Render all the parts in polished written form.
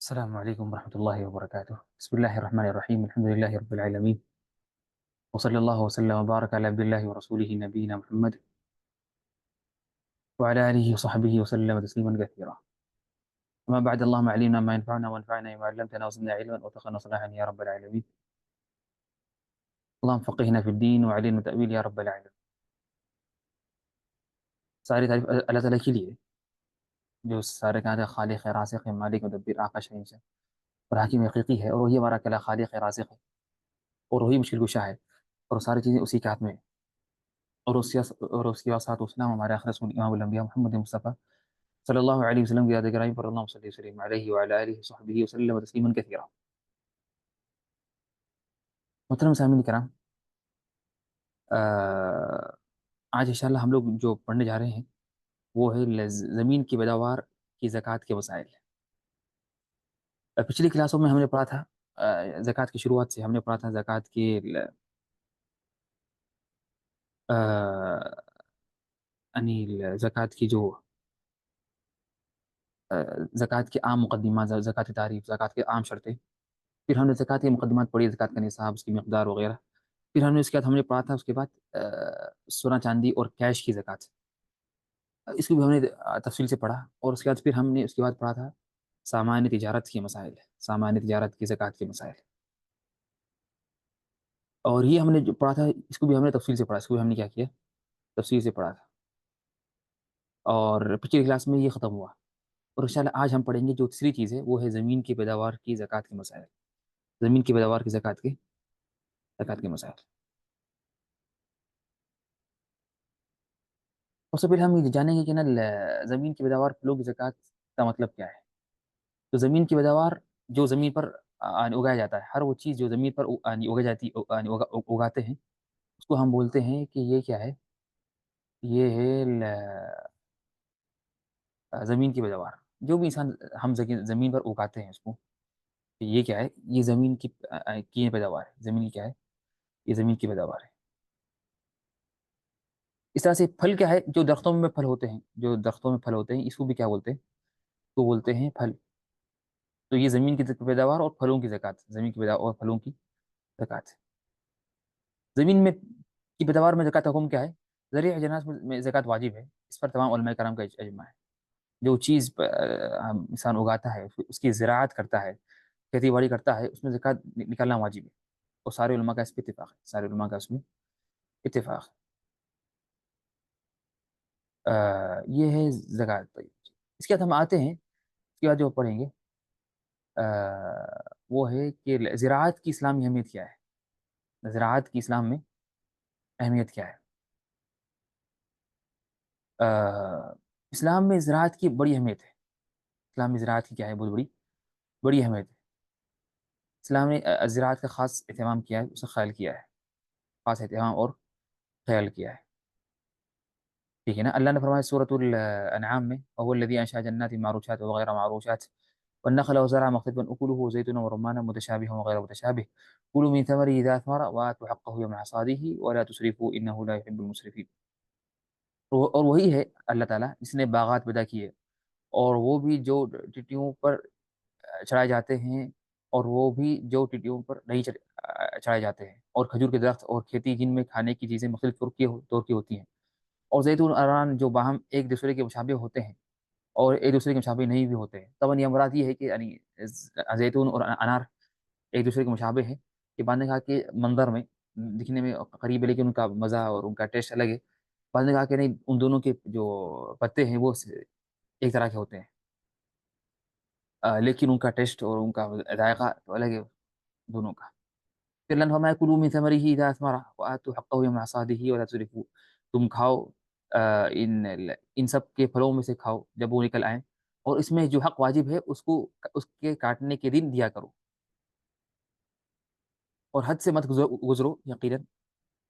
السلام عليكم ورحمة الله وبركاته. بسم الله الرحمن الرحيم. الحمد لله رب العالمين، وصلى الله وسلم وبارك على عبد الله ورسوله نبينا محمد وعلى آله وصحبه وسلم تسليما كثيرا. أما بعد، اللهم علمنا ما ينفعنا وانفعنا بما علمتنا وزدنا علما وارزقنا صلاحا يا رب العالمين. اللهم فقهنا في الدين وعلمنا تأويل يا رب العالمين. ساری تعریف اللہ تعالیٰ کے لیے جو سارے کائنات کا خالق ہے، رازق ہے، مالک مدبر آقا شہین سے اور حکیم حقیقی ہے، اور وہی ہمارا اکیلا خالق ہے، رازق ہے، اور وہی مشکل کشا ہے، اور ساری چیزیں اسی کے ہاتھ میں ہیں۔ اور اس کی واسطہ والسلام ہمارے آخر رسول امام الانبیاء محمد مصطفیٰ صلی اللہ علیہ وسلم کی یاد گرامی پر اللہم صلی وسلم علیہ وعلی آلہ وصحبہ وسلم تسلیما کثیرا۔ محترم سامعین کرام، آج انشاءاللہ ہم لوگ جو پڑھنے جا رہے ہیں وہ ہے زمین کی پیداوار کی زکوٰۃ کے مسائل۔ پچھلی کلاسوں میں ہم نے پڑھا تھا، زکوٰۃ کی شروعات سے ہم نے پڑھا تھا زکوٰۃ کی یعنی زکوٰۃ کی جو زکوٰۃ کے عام مقدمات، زکوٰۃ کی تعریف، زکوٰۃ کے عام شرطیں، پھر ہم نے زکوٰۃ کے مقدمات پڑھی، زکوٰۃ کا نصاب، اس کی مقدار وغیرہ، پھر ہم نے اس کے بعد ہم نے پڑھا تھا اس کے بعد سونا چاندی اور کیش کی زکوٰۃ، اس کو بھی ہم نے تفصیل سے پڑھا، اور اس کے بعد پھر ہم نے اس کے بعد پڑھا تھا سامان تجارت کے مسائل، سامان تجارت کی زکوٰۃ کے مسائل، اور یہ ہم نے جو پڑھا تھا اس کو بھی ہم نے تفصیل سے پڑھا، اس کو بھی ہم نے کیا کیا، تفصیل سے پڑھا تھا، اور پچھلی کلاس میں یہ ختم ہوا، اور انشاءاللہ آج ہم پڑھیں گے جو تیسری چیز ہے وہ ہے زمین کی پیداوار کی زکوٰۃ کے مسائل، زمین کی پیداوار کی زکوٰۃ کے مسائل۔ اور سب پھر ہم یہ جانیں گے کہ نا زمین کی پیداوار پھلوں کی زکوٰۃ کا مطلب کیا ہے۔ تو زمین کی پیداوار جو زمین پر اگایا جاتا ہے، ہر وہ چیز جو زمین پر اگائی جاتی اگاتے ہیں، اس کو ہم بولتے ہیں کہ یہ کیا ہے، یہ ہے زمین کی پیداوار۔ جو بھی انسان ہم زمین پر اگاتے ہیں اس کو، یہ کیا ہے، یہ زمین کی پیداوار ہے۔ زمین کی کیا ہے، یہ زمین کی پیداوار ہے۔ اس طرح سے پھل کیا ہے، جو درختوں میں پھل ہوتے ہیں، جو درختوں میں پھل ہوتے ہیں، اس کو بھی کیا بولتے ہیں، تو بولتے ہیں پھل۔ تو یہ زمین کی پیداوار اور پھلوں کی زکوٰۃ، زمین کی پیداوار اور پھلوں کی زکوٰۃ۔ زمین میں کی پیداوار میں زکوٰۃ کا حکم کیا ہے؟ زرعی اجناس میں زکوٰۃ واجب ہے، اس پر تمام علماء کرام کا اجماع ہے۔ جو چیز انسان اگاتا ہے، اس کی زراعت کرتا ہے، کھیتی باڑی کرتا ہے، اس میں زکوٰۃ نکالنا واجب ہے، اور سارے علماء کا اس پہ اتفاق ہے، سارے علماء کا اس میں اتفاق ہے۔ یہ ہے زکوٰۃ۔ اس کے بعد ہم آتے ہیں، اس کے بعد جو پڑھیں گے وہ ہے کہ زراعت کی اسلامی اہمیت کیا ہے، زراعت کی اسلام میں اہمیت کیا ہے۔ اسلام میں زراعت کی بڑی اہمیت ہے، اسلام میں زراعت کی کیا ہے، بہت بڑی اہمیت ہے۔ اسلام نے زراعت کا خاص اہتمام کیا ہے، اسے خیال کیا ہے، خاص اہتمام اور خیال کیا ہے، ٹھیک ہے نا۔ اللہ نے فرمایا سورۃ الانعام میں، وهو الذي انشأ جنات معروشات وغير معروشات والنخل وزرع مختلفا اكله وزيتون ورمان متشابه وغير متشابه كلوا من ثمره اذا اثمر واتوا حقه يوم حصاده ولا تسرفوا انه لا يحب المسرفين۔ اور وہی ہے اللہ تعالیٰ جس نے باغات پیدا کیے، اور وہ بھی جو ٹٹیوں پر چڑھائے جاتے ہیں، اور وہ بھی جو ٹٹیوں پر نہیں چڑھائے جاتے ہیں، اور کھجور کے درخت اور کھیتی جن میں کھانے کی چیزیں مختلف طور کی ہوتی ہیں، اور زیتون اران جو باہم ایک دوسرے کے مشابہ ہوتے ہیں اور ایک دوسرے کے مشابہ نہیں بھی ہوتے ہیں۔ طبعاً یہ مراد یہ ہے کہ یعنی زیتون اور انار ایک دوسرے کے مشابہ ہیں، کہ بعد نے کہا کہ منظر میں دکھنے میں قریب ہے لیکن ان کا مزہ اور ان کا ٹیسٹ الگ ہے۔ بعد نے کہا کہ نہیں، ان دونوں کے جو پتے ہیں وہ ایک طرح کے ہوتے ہیں، لیکن ان کا ٹیسٹ اور ان کا ذائقہ تو الگ ہے دونوں کا۔ پھر اللہ نے فرمایا کلوا من ثمرہ اذا اثمر وآتوا حقه يوم حصاده ولا تسرفوا، تم کھاؤ ان سب کے پھلوں میں سے کھاؤ جب وہ نکل آئیں، اور اس میں جو حق واجب ہے اس کو اس کے کاٹنے کے دن دیا کرو، اور حد سے مت گزرو، یقیناً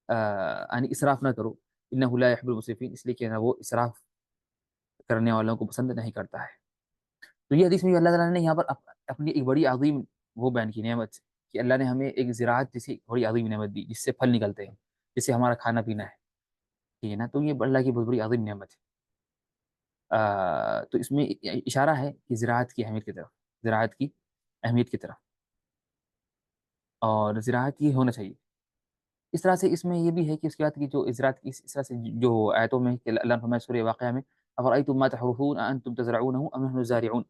یعنی اسراف نہ کرو، انہ لا يحب المسرفین، اس لیے کہ وہ اسراف کرنے والوں کو پسند نہیں کرتا ہے۔ تو یہ حدیث میں اللہ تعالیٰ نے یہاں پر اپنی ایک بڑی عظیم وہ بیان کی نعمت، کہ اللہ نے ہمیں ایک زراعت جیسی بڑی عظیم نعمت دی جس سے پھل نکلتے ہیں، جس سے ہمارا کھانا پینا ہے، ٹھیک ہے نا۔ تو یہ اللہ کی بہت بڑی عظیم نعمت ہے۔ تو اس میں اشارہ ہے کہ زراعت کی اہمیت کی طرف، زراعت کی اہمیت کی طرف، اور زراعت یہ ہونا چاہیے۔ اس طرح سے اس میں یہ بھی ہے کہ اس کے بعد کی جو زراعت کی اس طرح سے جو آیتوں میں کہ اللہ نے فرمایا سورہ واقعہ میں افرأیتم ما تحرثون اانتم تزرعونه ام نحن الزارعون،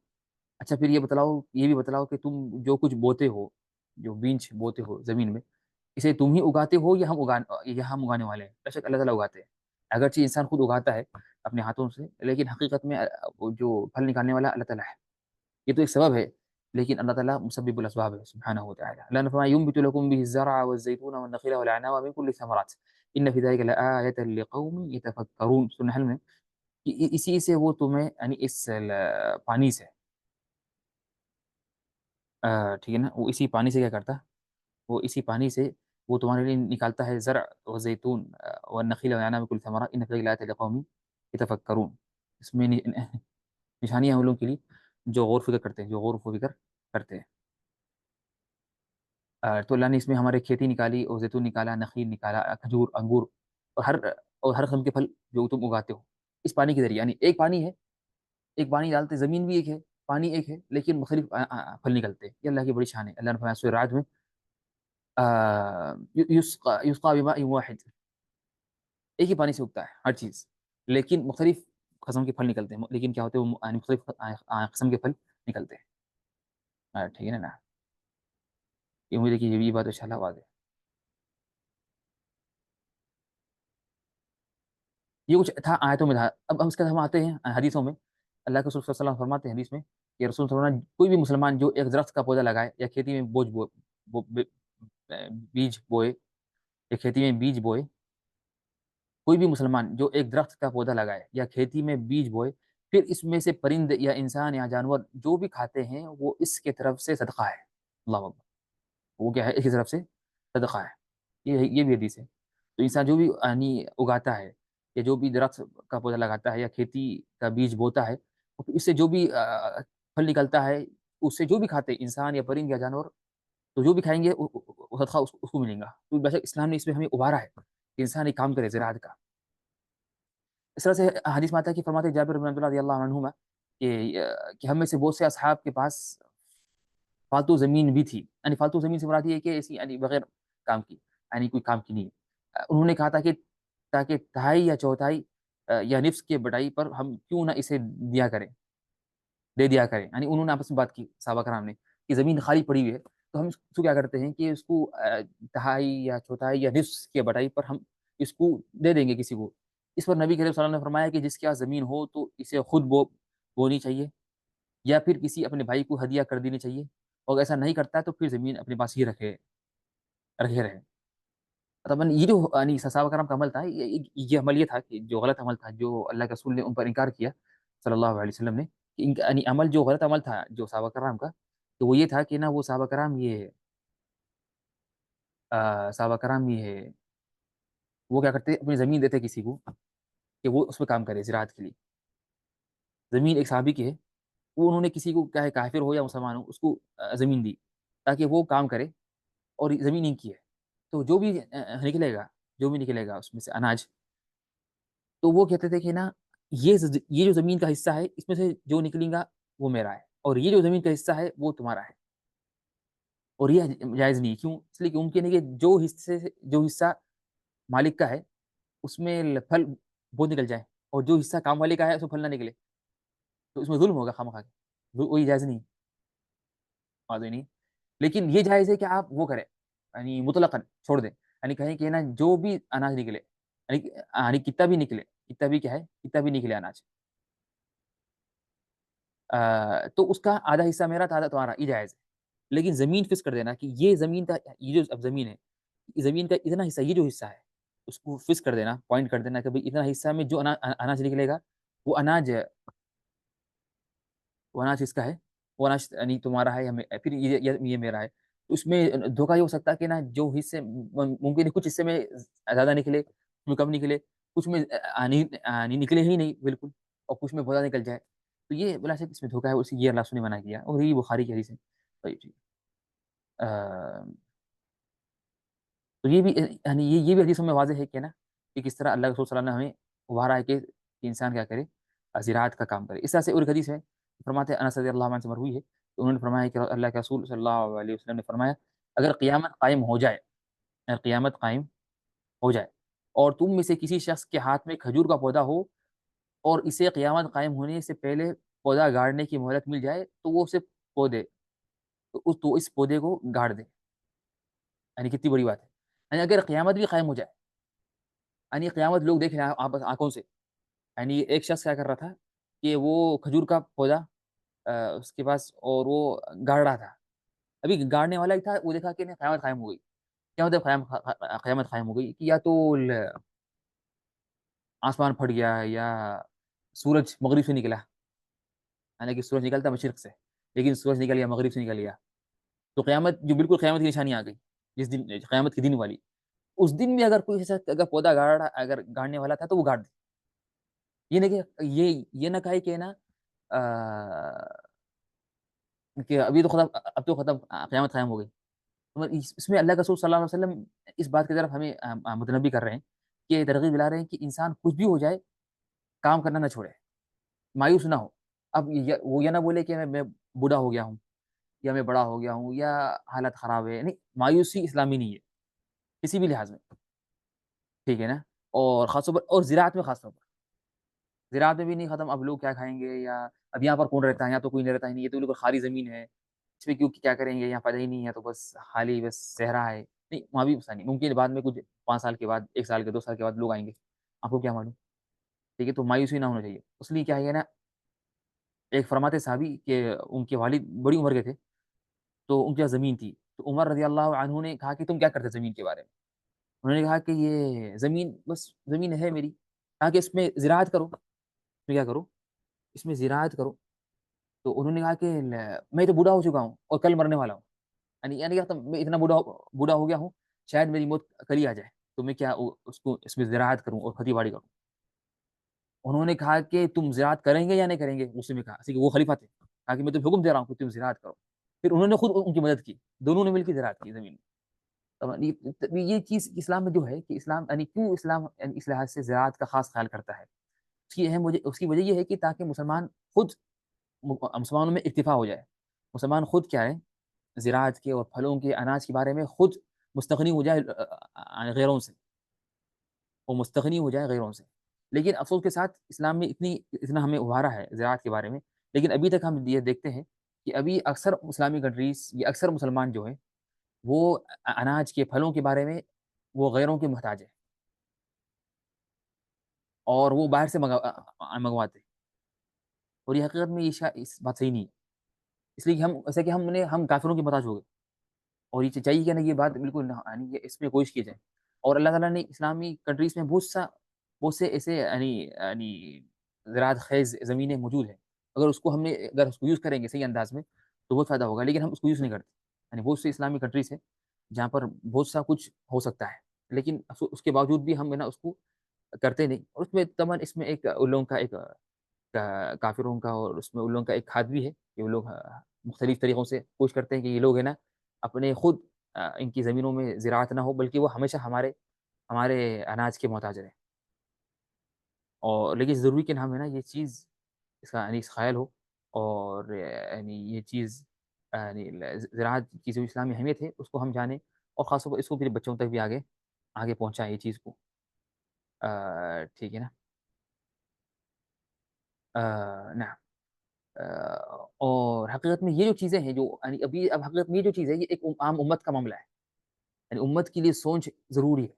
اچھا پھر یہ بھی بتلاؤ کہ تم جو کچھ بوتے ہو، جو بیج بوتے ہو زمین میں، اسے تم ہی اگاتے ہو یا ہم اگانے والے ہیں؟ بے شک اللہ تعالیٰ اگاتے ہیں، اگرچہ انسان خود اگاتا ہے اپنے ہاتھوں سے، لیکن حقیقت میں وہ جو پھل نکالنے والا اللہ تعالیٰ ہے، یہ تو ایک سبب ہے، لیکن اللہ تعالیٰ مسبب الاسباب ہے سبحانہ وتعالی۔ اللہ نے فرمایا ينبت لكم به الزرع والزيتون والنخيل والعناب من كل الثمرات ان في ذلك لآية لقوم يتفكرون، سورہ نحل میں، کہ اسی سے وہ تمہیں یعنی اس پانی سے ٹھیک ہے نا، وہ اسی پانی سے کیا کرتا ہے، وہ اسی پانی سے وہ تمہارے لیے نکالتا ہے زرع و زیتون والنخیل والعناب کل ثمرات ان فی ذلک لآیۃ لقوم یتفکرون، اس میں نشانیاں ہیں ان لوگوں کے لیے جو غور فکر کرتے ہیں، جو غور و فکر کرتے ہیں۔ تو اللہ نے اس میں ہمارے کھیتی نکالی اور زیتون نکالا، نخیل نکالا، کھجور، انگور، اور ہر قسم کے پھل جو تم اگاتے ہو اس پانی کے ذریعے، یعنی ایک پانی ہے، ایک پانی ڈالتے، زمین بھی ایک ہے، پانی ایک ہے، لیکن مختلف پھل نکلتے ہیں، یہ اللہ کی بڑی شان ہے۔ اللہ نے فرمایا سورہ رعد میں یسقا بماء واحد، ایک ہی پانی سے اگتا ہے ہر چیز، لیکن مختلف قسم کے پھل نکلتے ہیں، لیکن کیا ہوتے ہیں وہ مختلف قسم کے پھل نکلتے ہیں، ٹھیک ہے نا، یہ امید ہے کہ یہ بھی بات ان شاء اللہ واضح ہے۔ یہ کچھ تھا آیتوں میں تھا، اب ہم اس کے بعد ہم آتے ہیں حدیثوں میں۔ اللہ کے رسول صلی اللہ علیہ وسلم فرماتے ہیں حدیث میں کہ رسول صلی اللہ علیہ وسلم کوئی بھی مسلمان جو ایک درخت کا پودا لگائے یا کھیتی میں بو بیج بوئے یا کھیتی میں بیج بوئے، کوئی بھی مسلمان جو ایک درخت کا پودا لگائے یا کھیتی میں بیج بوئے، پھر اس میں سے پرند یا انسان یا جانور جو بھی کھاتے ہیں وہ اس کے طرف سے صدقہ ہے، اللہ اکبر، وہ کیا ہے، اس کی طرف سے صدقہ ہے، یہ بھی حدیث ہے۔ تو انسان جو بھی یعنی اگاتا ہے یا جو بھی درخت کا پودا لگاتا ہے یا کھیتی کا بیج بوتا ہے، اس سے جو بھی پھل نکلتا ہے، اس سے جو بھی کھاتے ہیں انسان یا پرند یا جانور، تو جو بھی کھائیں گے وہ صدقہ اس کو ملے گا۔ تو بے شک اسلام نے اس میں ہمیں ابھارا ہے کہ انسان ایک کام کرے زراعت کا۔ اس طرح سے حدیث میں آتا ہے کہ فرماتے ہیں جابر بن عبداللہ رضی اللہ عنہما کہ ہم میں سے بہت سے اصحاب کے پاس فالتو زمین بھی تھی، یعنی فالتو زمین سے مراد یہ ہے کہ ایسی یعنی بغیر کام کی، یعنی کوئی کام کی نہیں ہے۔ انہوں نے کہا تھا کہ تاکہ تہائی یا چوتھائی یا نصف کے بٹائی پر ہم کیوں نہ اسے دے دیا کریں، یعنی انہوں نے آپس میں بات کی صحابہ کرام نے کہ زمین خالی پڑی ہوئی ہے، تو ہم اس کو کیا کرتے ہیں کہ اس کو تہائی یا چوتھائی یا نصف کے بٹائی پر ہم اس کو دے دیں گے کسی کو۔ اس پر نبی کریم صلی اللہ علیہ وسلم نے فرمایا کہ جس کے پاس زمین ہو تو اسے خود بونی چاہیے یا پھر کسی اپنے بھائی کو ہدیہ کر دینی چاہیے، اور ایسا نہیں کرتا تو پھر زمین اپنے پاس ہی رکھے رہے۔ طبعا یہ جو یعنی صحابہ کرام کا عمل تھا، یہ عمل یہ تھا کہ جو غلط عمل تھا جو اللہ کے رسول نے ان پر انکار کیا صلی اللہ علیہ وسلم نے، کہ یعنی عمل جو غلط عمل تھا جو صحابہ کرام کا، تو وہ یہ تھا کہ نا وہ صحابہ کرام یہ وہ کیا کرتے، اپنی زمین دیتے کسی کو کہ وہ اس پہ کام کرے زراعت کے لیے، زمین ایک صحابی کی ہے، وہ انہوں نے کسی کو چاہے کافر ہو یا مسلمان ہو اس کو زمین دی تاکہ وہ کام کرے، اور زمین ان کی ہے، تو جو بھی نکلے گا، جو بھی نکلے گا اس میں سے اناج، تو وہ کہتے تھے کہ نا یہ جو زمین کا حصہ ہے اس میں سے جو نکلے گا وہ میرا ہے، اور یہ جو زمین کا حصہ ہے وہ تمہارا ہے، اور یہ جائز نہیں، کیوں؟ اس لیے کہ ممکن ہے کہ جو حصہ مالک کا ہے اس میں پھل بہت نکل جائے، اور جو حصہ کام والے کا ہے اس میں پھل نہ نکلے، تو اس میں ظلم ہوگا خواہ مخواہ، وہی جائز نہیں، واضح نہیں، لیکن یہ جائز ہے کہ آپ وہ کریں، یعنی مطلقاً چھوڑ دیں، یعنی کہیں کہ نا جو بھی اناج نکلے، یعنی کتنا بھی نکلے، کتنا بھی کیا ہے، کتنا بھی نکلے اناج، تو اس کا آدھا حصہ میرا تھا، آدھا تمہارا، یہ جائز ہے، لیکن زمین فکس کر دینا کہ یہ زمین کا، یہ جو اب زمین ہے، زمین کا اتنا حصہ، یہ جو حصہ ہے اس کو فکس کر دینا، پوائنٹ کر دینا کہ بھائی اتنا حصہ میں جو اناج نکلے گا وہ اناج اس کا ہے، وہ اناج یعنی تمہارا ہے، پھر یہ میرا ہے، تو اس میں دھوکہ یہ ہو سکتا ہے کہ نا جو حصے ممکن ہے کچھ حصے میں زیادہ نکلے، کچھ میں کم نکلے، کچھ میں نکلے ہی نہیں بالکل، اور کچھ میں بہت زیادہ نکل جائے، تو یہ بلا شک اس میں دھوکہ ہے، اسی یہ اللہ نے منع کیا، اور یہ بخاری کی حدیث ہے۔ طيب ٹھیک، تو یہ بھی یعنی یہ بھی حدیثوں میں واضح ہے کہ نا کہ کس طرح اللہ کے رسول صلی اللہ علیہ وسلم نے ہمیں ابھارا ہے کہ انسان کیا کرے، زراعت کا کام کرے۔ اس طرح سے اور ایک حدیث ہے، فرماتے ہیں انس رضی اللہ عنہ سے مروی ہے تو انہوں نے فرمایا کہ اللہ کے رسول صلی اللہ علیہ وسلم نے فرمایا اگر قیامت قائم ہو جائے، اگر قیامت قائم ہو جائے اور تم میں سے کسی شخص کے ہاتھ میں کھجور کا پودا ہو اور اسے قیامت قائم ہونے سے پہلے پودا گاڑنے کی مہلت مل جائے تو وہ اسے پودے تو اس پودے کو گاڑ دے. یعنی کتنی بڑی بات ہے. یعنی اگر قیامت بھی قائم ہو جائے، یعنی قیامت لوگ دیکھ رہے ہیں آنکھوں سے. یعنی ایک شخص کیا کر رہا تھا کہ وہ کھجور کا پودا اس کے پاس اور وہ گاڑ رہا تھا. ابھی گاڑنے والا ہی تھا، وہ دیکھا کہ نہیں قیامت قائم ہو گئی. کیا مطلب قیامت قائم ہو گئی کہ یا تو آسمان پھٹ گیا یا سورج مغرب سے نکلا. حالانکہ سورج نکلتا مشرق سے، لیکن سورج نکل گیا مغرب سے نکل گیا. تو قیامت جو بالکل قیامت کی نشانی آ گئی، جس دن قیامت کے دن والی، اس دن بھی اگر کوئی ایسا اگر پودا اگر گاڑنے والا تھا تو وہ گاڑ دے. یہ نہیں کہ یہ نہ کہے کہ نا کہ ابھی تو ختم، اب تو ختم قیامت قائم ہو گئی. اس میں اللہ کے رسول صلی اللہ علیہ وسلم اس بات کی طرف ہمیں متنبی کر رہے ہیں کہ ترغیب دلا رہے ہیں کہ انسان کچھ بھی ہو جائے کام کرنا نہ چھوڑے، مایوس نہ ہو. اب وہ یہ نہ بولے کہ میں بوڑھا ہو گیا ہوں یا میں بڑا ہو گیا ہوں یا حالت خراب ہے. نہیں، مایوسی اسلامی نہیں ہے کسی بھی لحاظ میں. ٹھیک ہے نا. اور خاص طور پر اور زراعت میں، خاص طور پر زراعت میں بھی نہیں ختم. اب لوگ کیا کھائیں گے، یا اب یہاں پر کون رہتا ہے، یہاں تو کوئی نہیں رہتا ہی نہیں، یہ تو بالکل خالی زمین ہے، اس پہ کیوں کیا کریں گے، یہاں پیدا ہی نہیں ہے تو بس خالی بس صحرا ہے. نہیں، وہاں بھی نہیں ممکن بعد میں کچھ 5 سال کے بعد، 1 سال کے 2 سال کے بعد لوگ آئیں گے، آپ کو کیا معلوم. ٹھیک ہے. تو مایوسی نہ ہونا چاہیے. اس لیے کیا ہے نا، ایک فرماتے صحابی کہ ان کے والد بڑی عمر کے تھے تو ان کے پاس زمین تھی. تو عمر رضی اللہ عنہ نے کہا کہ تم کیا کرتے زمین کے بارے میں. انہوں نے کہا کہ یہ زمین بس زمین ہے میری. کہا کہ اس میں زراعت کرو. اس میں کیا کرو، اس میں زراعت کرو. تو انہوں نے کہا کہ میں تو بوڑھا ہو چکا ہوں اور کل مرنے والا ہوں. یعنی کیا میں اتنا بوڑھا ہو گیا ہوں، شاید میری موت کل ہی آ جائے، تو میں کیا اس کو اس میں زراعت کروں اور کھیتی باڑی کروں. انہوں نے کہا کہ تم زراعت کریں گے یا نہیں کریں گے. اس میں کہا کہ وہ خلیفہ تھے، کہا کہ میں تمہیں حکم دے رہا ہوں کہ تم زراعت کرو. پھر انہوں نے خود ان کی مدد کی، دونوں نے مل کے زراعت کی زمین. یہ چیز اسلام میں جو ہے کہ اسلام یعنی کیوں اسلام اس لحاظ سے زراعت کا خاص خیال کرتا ہے. اس کی وجہ یہ ہے کہ تاکہ مسلمانوں میں اکتفا ہو جائے. مسلمان خود کیا ہے، زراعت کے اور پھلوں کے اناج کے بارے میں خود مستغنی ہو جائے غیروں سے، وہ مستغنی ہو جائے غیروں سے. لیکن افسوس کے ساتھ اسلام میں اتنا ہمیں ابھارا ہے زراعت کے بارے میں، لیکن ابھی تک ہم یہ دیکھتے ہیں کہ ابھی اکثر اسلامی کنٹریز یا اکثر مسلمان جو ہیں وہ اناج کے پھلوں کے بارے میں وہ غیروں کے محتاج ہیں اور وہ باہر سے منگواتے. اور یہ حقیقت میں اس بات صحیح نہیں ہے. اس لیے کہ ہم کافروں کے محتاج ہو گئے. اور یہ چاہیے کہ نا یہ بات بالکل یعنی اس میں کوشش کی جائے. اور اللہ تعالیٰ نے اسلامی کنٹریز میں بہت سے ایسے یعنی زراعت خیز زمینیں موجود ہیں. اگر اس کو یوز کریں گے صحیح انداز میں تو بہت فائدہ ہوگا. لیکن ہم اس کو یوز نہیں کرتے. یعنی بہت سے اسلامی کنٹریز ہیں جہاں پر بہت سا کچھ ہو سکتا ہے، لیکن اس کے باوجود بھی ہم نا اس کو کرتے نہیں. اور اس میں ایک ان لوگوں کا ایک کافروں کا اور اس میں ان لوگوں کا ایک کھاد بھی ہے کہ وہ لوگ مختلف طریقوں سے کوشش کرتے ہیں کہ یہ لوگ ہے نا اپنے خود ان کی زمینوں میں زراعت نہ ہو، بلکہ وہ ہمیشہ ہمارے اناج کے محتاج رہیں. اور لیکن ضروری کہ ہم ہے نا یہ چیز اس کا یعنی خیال ہو. اور یعنی یہ چیز یعنی زراعت کی جو اسلامی اہمیت ہے اس کو ہم جانیں، اور خاص طور پر اس کو پھر بچوں تک بھی آگے پہنچائیں یہ چیز کو. ٹھیک ہے نا. نعم. اور حقیقت میں یہ جو چیزیں ہیں جو یعنی اب حقیقت میں یہ جو چیز ہے یہ ایک عام امت کا معاملہ ہے. یعنی امت کے لیے سوچ ضروری ہے.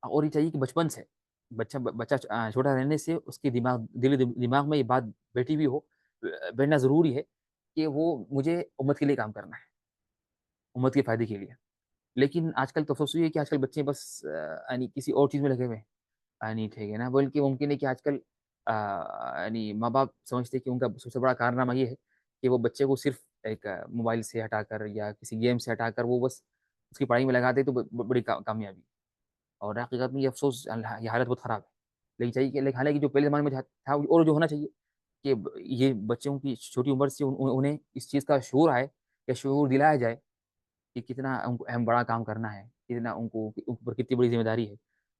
اور یہ چاہیے کہ بچپن سے بچہ چھوٹا رہنے سے اس کے دماغ میں یہ بات بیٹھی ہوئی ہو، بیٹھنا ضروری ہے کہ مجھے امت کے لیے کام کرنا ہے، امت کے فائدے کے لیے. لیکن آج کل تو افسوس یہ ہے کہ آج کل بچے بس یعنی کسی اور چیز میں لگے ہوئے ہیں. یعنی ٹھیک ہے نا. بلکہ ممکن ہے کہ آج کل یعنی ماں باپ سمجھتے ہیں کہ ان کا سب سے بڑا کارنامہ یہ ہے کہ وہ بچے کو صرف ایک موبائل سے ہٹا کر یا کسی گیم سے ہٹا کر وہ بس اس کی پڑھائی میں لگا دے تو بڑی کامیابی. اور حقیقت میں یہ افسوس یہ حالت بہت خراب ہے. لیکن چاہیے کہ حالانکہ جو پہلے زمانے میں تھا اور جو ہونا چاہیے کہ یہ بچوں کی چھوٹی عمر سے انہیں اس چیز کا شعور آئے یا شعور دلایا جائے کہ کتنا ان کو اہم بڑا کام کرنا ہے، کتنا ان پر کتنی بڑی ذمہ داری ہے،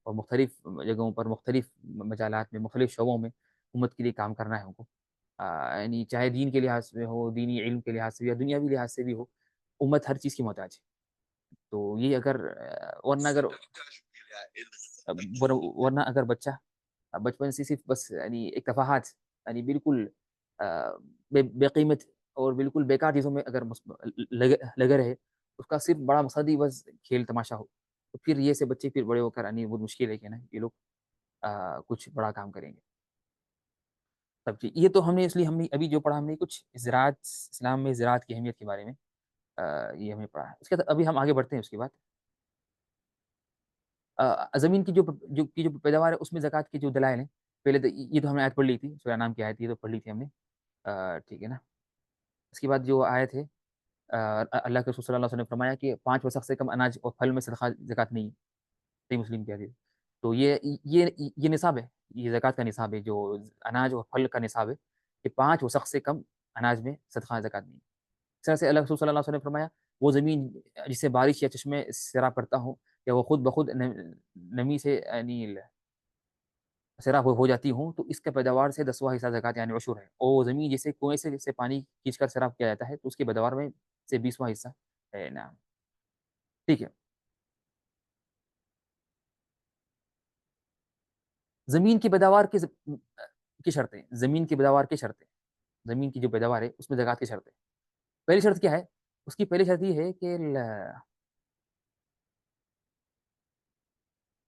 اور مختلف جگہوں پر مختلف مجالات میں مختلف شعبوں میں امت کے لیے کام کرنا ہے ان کو. یعنی چاہے دین کے لحاظ سے ہو، دینی علم کے لحاظ سے یا دنیاوی لحاظ سے بھی ہو، امت ہر چیز کی محتاج ہے. تو یہ اگر ورنہ اگر ورنہ اگر بچہ بچپن سے صرف بس یعنی ایک تفاہات، یعنی بالکل بے قیمت اور بالکل بیکار چیزوں میں اگر لگے رہے، اس کا صرف بڑا مقصد ہی بس کھیل تماشا ہو، تو پھر یہ سے بچے پھر بڑے ہو کر یعنی بہت مشکل ہے کہ نا یہ لوگ کچھ بڑا کام کریں گے. سب چیز یہ تو ہم نے، اس لیے ہم نے ابھی جو پڑھا، ہم نے کچھ زراعت، اسلام میں زراعت کی اہمیت کے بارے میں یہ ہم نے پڑھا ہے. اس کے بعد ابھی ہم آگے بڑھتے ہیں. اس کے بعد زمین کی جو پیداوار ہے اس میں زکوٰۃ کے جو دلائل ہیں، پہلے تو یہ تو ہم نے آیت پڑھ لی تھی، سورہ نام کی آیت یہ تو پڑھ لی تھی ہم نے. ٹھیک ہے نا. اس کے بعد جو آیت ہے، اللہ کے رسول صلی اللہ علیہ وسلم نے فرمایا کہ 5 وسق سے کم اناج اور پھل میں صدقہ زکوٰۃ نہیں ہے. صحیح مسلم کی حدیث. تو یہ نصاب ہے، یہ زکوٰۃ کا نصاب ہے، جو اناج اور پھل کا نصاب ہے کہ 5 وسق سے کم اناج میں صدقہ زکوٰۃ نہیں ہے. اس طرح سے اللہ رسول صلی اللہ علیہ وسلم نے فرمایا وہ زمین جسے بارش یا چشمے سیراب کرتا ہوں یا وہ خود بخود نمی سے یعنی سیراب ہو جاتی ہوں تو اس کے پیداوار سے 10واں حصہ زکوٰۃ یعنی عشور ہے. اور وہ زمین جیسے کنویں سے جیسے پانی کھینچ کر سیراب کیا جاتا ہے تو اس کے پیداوار میں سے 20واں حصہ ہے. نعم. ٹھیک ہے. زمین کی پیداوار کی شرطیں، زمین کی پیداوار کی شرطیں، زمین کی جو پیداوار ہے اس میں زکوٰۃ کی شرطیں. پہلی شرط کیا ہے؟ اس کی پہلی شرط یہ ہے کہ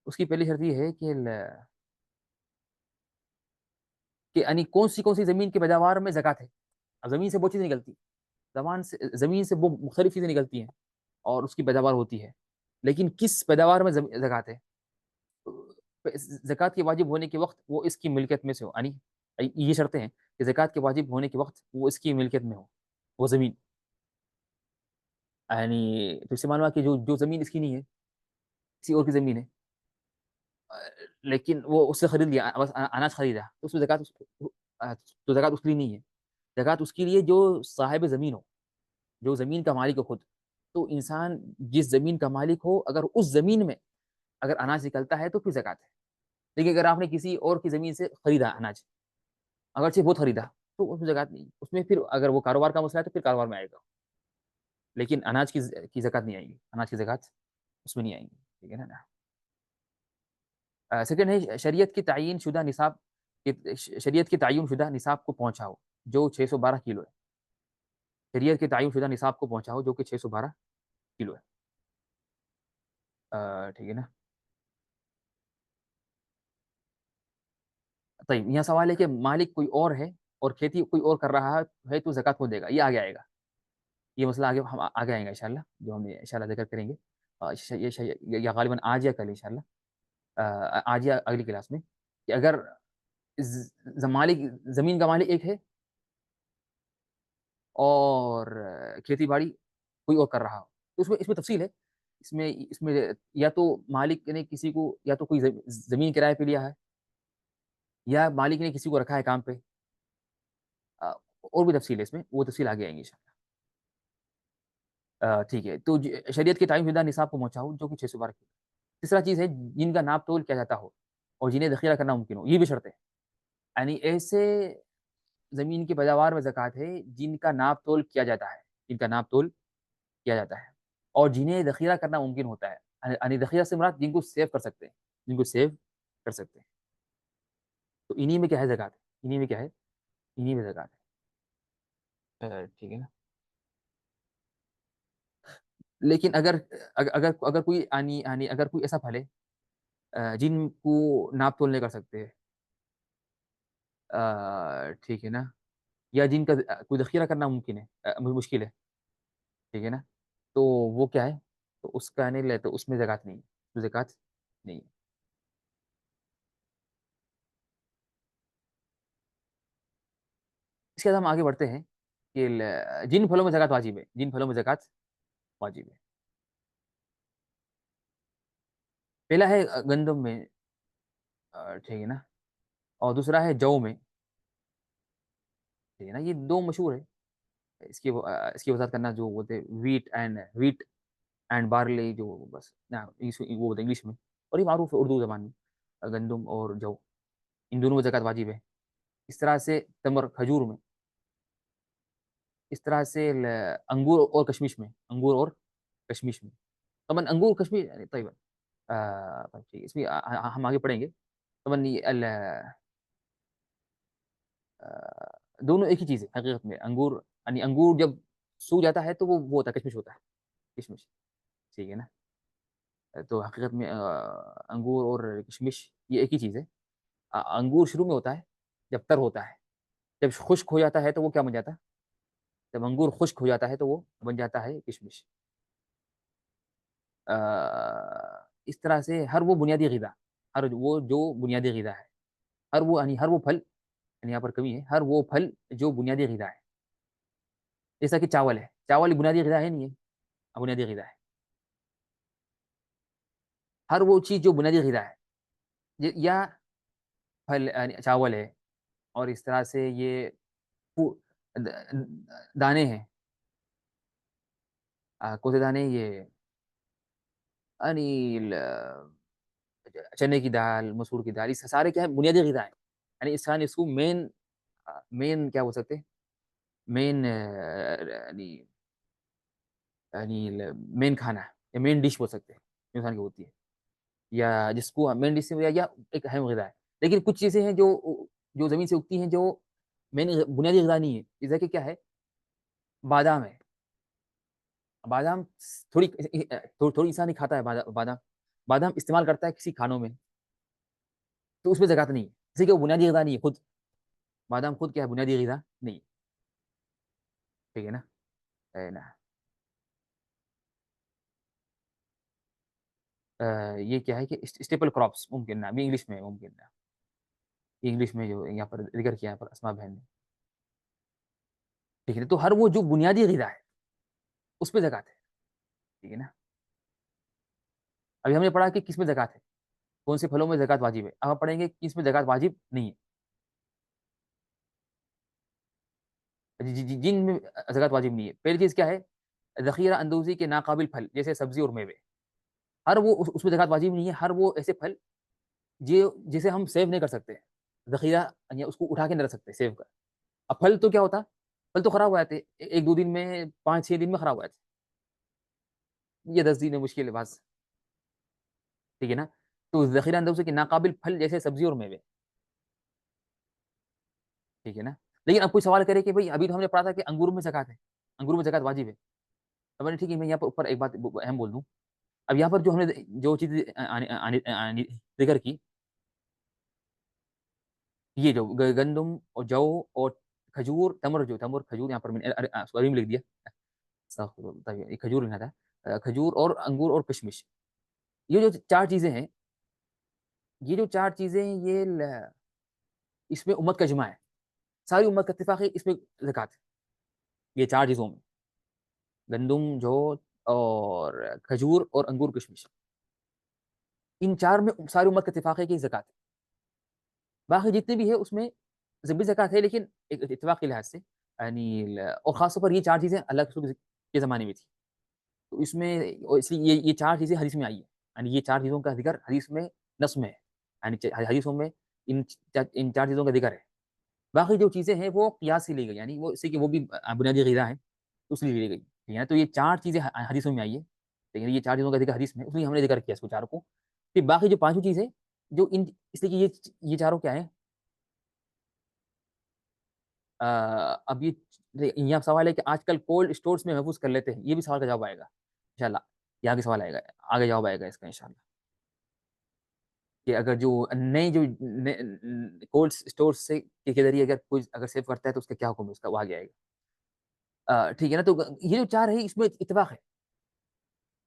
اس کی پہلی شرط یہ ہے کہ یعنی کون سی زمین کی پیداوار میں زکوٰۃ ہے. اب زمین سے بہت چیزیں نکلتی، زمین سے وہ مختلف چیزیں نکلتی ہیں اور اس کی پیداوار ہوتی ہے، لیکن کس پیداوار میں زکوٰۃ ہے؟ زکوٰۃ کے واجب ہونے کے وقت وہ اس کی ملکیت میں سے ہو، یعنی یہ شرطیں ہیں کہ زکوٰۃ کے واجب ہونے کے وقت وہ اس کی ملکیت میں ہو وہ زمین. یعنی تو اس سے معلوم ہے کہ جو زمین اس کی نہیں ہے، کسی اور کی زمین ہے، لیکن وہ اس سے خرید لیا، بس اناج خریدا تو اس میں زکوٰۃ تو زکوٰۃ اس کے لیے نہیں ہے. زکوٰۃ اس کے لیے جو صاحب زمین ہو، جو زمین کا مالک ہو خود. تو انسان جس زمین کا مالک ہو اگر اس زمین میں اگر اناج نکلتا ہے تو پھر زکوٰۃ ہے. لیکن اگر آپ نے کسی اور کی زمین سے خریدا اناج، اگرچہ بہت خریدا، تو اس میں زکوٰۃ نہیں. اس میں پھر اگر وہ کاروبار کا مسئلہ ہے تو پھر کاروبار میں آئے گا، لیکن اناج کی زکوٰۃ نہیں آئے گی، اناج کی زکوٰۃ اس میں نہیں آئے گی. ٹھیک ہے نا. سیکنڈ ہے شریعت کی تعین شدہ نصاب، شریعت کی تعین شدہ نصاب کو پہنچاؤ جو 612 کلو ہے. شریعت کے تعین شدہ نصاب کو پہنچاؤ جو کہ 612 کلو ہے. ٹھیک ہے نا. طيب یہاں سوال ہے کہ مالک کوئی اور ہے اور کھیتی کوئی اور کر رہا ہے تو زکوٰۃ کو دے گا. یہ آگے آئے گا، یہ مسئلہ آگے ہم آگے آئیں گا انشاءاللہ، جو ہم انشاءاللہ ذکر کریں گے یا غالباً آج یا کل انشاءاللہ، آج یا اگلی کلاس میں، کہ اگر مالک زمین کا مالک ایک ہے اور کھیتی باڑی کوئی اور کر رہا ہو تو اس میں تفصیل ہے. اس میں یا تو مالک نے کسی کو یا تو کوئی زمین کرائے پہ لیا ہے یا مالک نے کسی کو رکھا ہے کام پہ. اور بھی تفصیل ہے اس میں، وہ تفصیل آگے آئیں گی انشاءاللہ. ٹھیک ہے. تو شریعت کے تعین شدہ نصاب کو پہنچاؤ جو کہ 612 کلو. تیسرا چیز ہے جن کا ناپ تول کیا جاتا ہو اور جنہیں ذخیرہ کرنا ممکن ہو. یہ بھی شرط ہے، یعنی ایسے زمین کی پیداوار میں زکوٰۃ ہے جن کا ناپ تول کیا جاتا ہے، جن کا ناپ تول کیا جاتا ہے اور جنہیں ذخیرہ کرنا ممکن ہوتا ہے. یعنی ذخیرہ سے مراد جن کو سیو کر سکتے ہیں، جن کو سیو کر سکتے ہیں. تو انہی میں کیا ہے زکوٰۃ ہے، انہی میں کیا ہے، انہی میں زکوٰۃ ہے. ٹھیک ہے نا. لیکن اگر کوئی یعنی اگر کوئی ایسا پھل ہے جن کو ناپ تول نہیں کر سکتے، ٹھیک ہے نا، یا جن کا کوئی ذخیرہ کرنا ممکن ہے، مشکل ہے. ٹھیک ہے نا. تو وہ کیا ہے، تو اس کا نہیں لے تو اس میں زکوٰۃ نہیں ہے، اس میں زکوٰۃ نہیں ہے. اس کے بعد ہم آگے بڑھتے ہیں کہ جن پھلوں میں زکوٰۃ واجب ہے، جن پھلوں میں زکوٰۃ واجب ہے. پہلا ہے گندم میں، ٹھیک ہے نا، اور دوسرا ہے جو میں. ٹھیک ہے نا. یہ دو مشہور ہے. اس کی وضاحت کرنا جو بولتے ویٹ اینڈ بارلے، جو بس وہ بولتے انگلش میں، اور یہ معروف ہے اردو زبان میں، گندم اور جو، ان دونوں میں زکوٰۃ واجب ہے. اس طرح سے تمر کھجور میں، اس طرح سے انگور اور کشمش میں، انگور اور کشمش میں. طبعا انگور کشمش يعني طيب طيب ٹھیک ہے، اس میں ہم آگے پڑھیں گے. طبعا دونوں ایک ہی چیز ہے حقیقت میں. انگور یعنی انگور جب سوکھ جاتا ہے تو وہ ہوتا ہے کشمش، ہوتا ہے کشمش. ٹھیک ہے نا. تو حقیقت میں انگور اور کشمش یہ ایک ہی چیز ہے. انگور شروع میں ہوتا ہے جب تر ہوتا ہے، جب خشک ہو جاتا ہے تو وہ کیا بن جاتا ہے؟ جب انگور خشک ہو جاتا ہے تو وہ بن جاتا ہے کشمش. اس طرح سے ہر وہ بنیادی غذا، ہر وہ جو بنیادی غذا ہے، ہر وہ پھل، یعنی یہاں پر کمی ہے، ہر وہ پھل جو بنیادی غذا ہے. جیسا کہ چاول ہے، چاول بنیادی غذا ہے نہیں ہے؟ بنیادی غذا ہے. ہر وہ چیز جو بنیادی غذا ہے یا پھل یعنی چاول ہے، اور اس طرح سے یہ دانے ہیں. کون سے دانے؟ یہ یعنی چنے کی دال، مسور کی دال، اس سارے کیا ہے؟ بنیادی غذا ہے. یعنی اس کو مین کیا بول سکتے ہیں؟ مین یعنی مین کھانا یا مین ڈش بول سکتے ہیں جو انسان کی ہوتی ہے، یا جس کو مین ڈش سے یا ایک اہم غذا ہے. لیکن کچھ چیزیں ہیں جو زمین سے اگتی ہیں جو مین بنیادی غذا نہیں ہے. جیسا کہ کیا ہے؟ بادام ہے. بادام تھوڑی انسان ہی کھاتا ہے. بادام بادام استعمال کرتا ہے کسی کھانوں میں، تو اس میں زکات نہیں ہے، اسی کہ وہ بنیادی غذا نہیں ہے خود. بادام خود کیا ہے؟ بنیادی غذا نہیں. ٹھیک ہے نا. نا یہ کیا ہے کہ اسٹیپل کراپس ممکن نہ بھی انگلش میں ممکن نہ، انگلش میں جو یہاں پر ذکر کیا پر اسما بہن نے. ٹھیک ہے. تو ہر وہ جو بنیادی غذا ہے اس پہ زکات ہے. ٹھیک ہے نا. ابھی ہم نے پڑھا کہ کس میں زکات ہے، کون سے پھلوں میں زکات واجب ہے. اب ہم پڑھیں گے کس میں زکات واجب نہیں ہے. جن میں زکات واجب نہیں ہے. پہلی چیز کیا ہے؟ ذخیرہ اندوزی کے ناقابل پھل جیسے سبزی اور میوے. ہر وہ اس میں زکات واجب نہیں ہے. ہر وہ ایسے پھل جسے ہم سیو نہیں کر سکتے، ذخیرہ یعنی اس کو اٹھا کے نہیں رکھ سکتے سیو کر. اب پھل تو کیا ہوتا؟ پھل تو خراب ہو جاتے ایک دو دن میں، 5 6 دن میں خراب ہو جاتے، یہ 10 دن میں مشکل ہے بس. ٹھیک ہے نا. تو ذخیرہ اندوزی کے ناقابل پھل جیسے سبزی اور میوے. ٹھیک ہے نا. لیکن اب کوئی سوال کرے کہ بھائی ابھی تو ہم نے پڑھا تھا کہ انگور میں زکات ہے، انگور میں زکات واجب ہے. اب ٹھیک ہے، میں یہاں پر اوپر ایک بات اہم بول دوں. اب یہاں پر جو ہم نے جو چیز ذکر کی، یہ جو گندم اور جو اور کھجور، تمر کھجور، یہاں پر میں نے سوری میں لکھ دیا، یہ کھجور لکھنا تھا. کھجور اور انگور اور کشمش، یہ جو 4 چیزیں ہیں، یہ جو 4 چیزیں ہیں، اس میں امت کا اجماع ہے، ساری امت کا اتفاق ہے اس میں زکات ہے. یہ 4 چیزوں میں گندم، جو اور کھجور اور انگور کشمش، ان 4 میں ساری امت کا اتفاق ہے کہ زکات ہے. باقی جتنے بھی ہے اس میں بھی زکات ہے، لیکن ایک اتفاق کے لحاظ سے یعنی اور خاص طور پر یہ 4 چیزیں اللہ کے رسول کے زمانے میں تھی. تو اس میں اس لیے یہ 4 چیزیں حدیث میں آئی ہے. یعنی یہ 4 چیزوں کا ذکر حدیث میں نص میں ہے. یعنی حدیثوں میں ان 4 چیزوں کا ذکر ہے. باقی جو چیزیں ہیں وہ قیاس سے لی گئی، یعنی وہ اس سے کہ وہ بھی بنیادی غذا ہیں تو اس لیے لی گئی. ٹھیک ہے. تو یہ 4 چیزیں حدیثوں میں آئی ہے. لیکن یہ 4 چیزوں کا ذکر حدیث میں، اس لیے ہم نے ذکر کیا اس کو 4 کو. پھر باقی جو 5 چیزیں جو اس لیے کہ یہ چاروں کیا ہیں. اب یہ سوال ہے کہ آج کل کولڈ اسٹورز میں محفوظ کر لیتے ہیں. یہ بھی سوال کا جواب آئے گا انشاءاللہ. یہ آگے سوال آئے گا، آگے جواب آئے گا اس کا انشاءاللہ. کہ اگر جو نئے جو کولڈ اسٹور سے کے ذریعے اگر کوئی اگر سیو کرتا ہے تو اس کا کیا حکم ہے، اس کا وہ آگے آئے گا. ٹھیک ہے نا. تو یہ جو 4 ہے اس میں اتفاق ہے،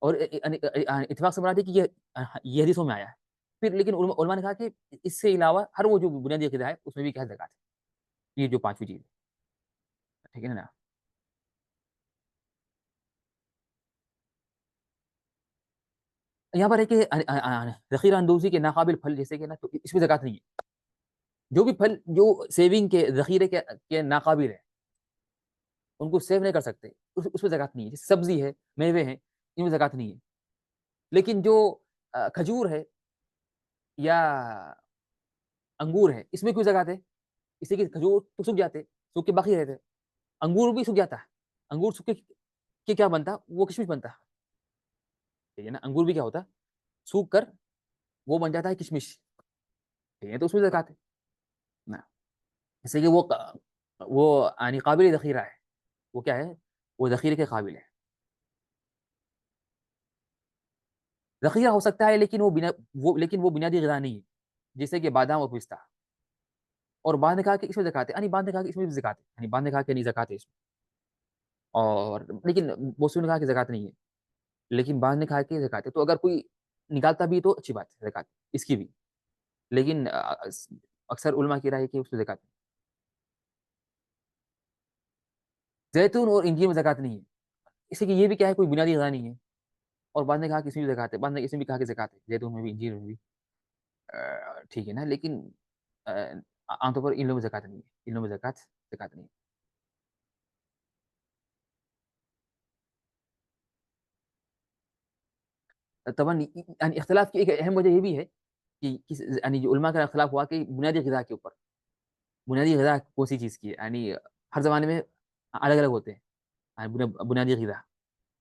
اور اتفاق سے مراد ہے کہ یہ حدیثوں میں آیا ہے. پھر لیکن علماء نے کہا کہ اس سے علاوہ ہر وہ جو بنیادی عقیدہ ہے اس میں بھی کیا زکات ہے. یہ جو 5ویں چیز ہے. ٹھیک ہے نا. یہاں پر ہے کہ ذخیرہ اندوزی کے ناقابل پھل جیسے کہ نا، تو اس میں زکات نہیں ہے. جو بھی پھل جو سیونگ کے ذخیرے کے ناقابل ہے، ان کو سیو نہیں کر سکتے، اس میں زکات نہیں ہے. جیسے سبزی ہے، میوے ہیں، ان میں زکات نہیں ہے. لیکن جو کھجور ہے یا انگور ہے، اس میں کوئی زکات ہے، اس لیے کہ کھجور تو سوکھ جاتے، سوکھ کے باقی رہتے، انگور بھی سوکھ جاتا ہے، انگور سوکھ کے کیا بنتا، وہ کشمش بنتا، ٹھیک ہے نا، انگور بھی کیا ہوتا، سوکھ کر وہ بن جاتا ہے کشمش، ٹھیک ہے، تو اس میں زکات ہے نا، اس لیے کہ وہ یعنی قابل ذخیرہ ہے، وہ کیا ہے، وہ ذخیرے کے قابل ہے، ذخیرہ ہو سکتا ہے لیکن وہ بنیادی غذا نہیں ہے، جیسے کہ بادام اور پستہ، اور بعد نے کہا کہ اس میں زکات ہے، یعنی بعد نے کہا کہ اس میں بھی زکات ہے، یعنی بعد نے کہا کہ نہیں زکات ہے اس میں، اور لیکن بوسو نے کہا کہ زکات نہیں ہے، لیکن بعد نے کہا کہ زکات ہے، تو اگر کوئی نکالتا بھی تو اچھی بات ہے زکات اس کی بھی، لیکن اکثر علماء کی رائے ہے کہ اس میں زکات نہیں، زیتون اور انجیر میں زکات نہیں ہے، اس لیے کہ یہ بھی کیا ہے، کوئی بنیادی غذا نہیں ہے، اور بعد نے کہا کہ اس میں بھی زکات ہے، بعد نے اس میں بھی کہا کہ زکات ہے، زیتون میں بھی انجیر میں بھی، ٹھیک ہے نا، لیکن عام طور پر ان لوگوں میں زکات نہیں ہے، ان لوگوں میں زکات نہیں ہے، طبعا یعنی اختلاف کی ایک اہم وجہ یہ بھی ہے کہ یعنی جو علماء کا اختلاف ہوا کہ بنیادی غذا کے اوپر، بنیادی غذا کون سی چیز کی ہے، یعنی ہر زمانے میں الگ الگ ہوتے ہیں، یعنی بنیادی غذا،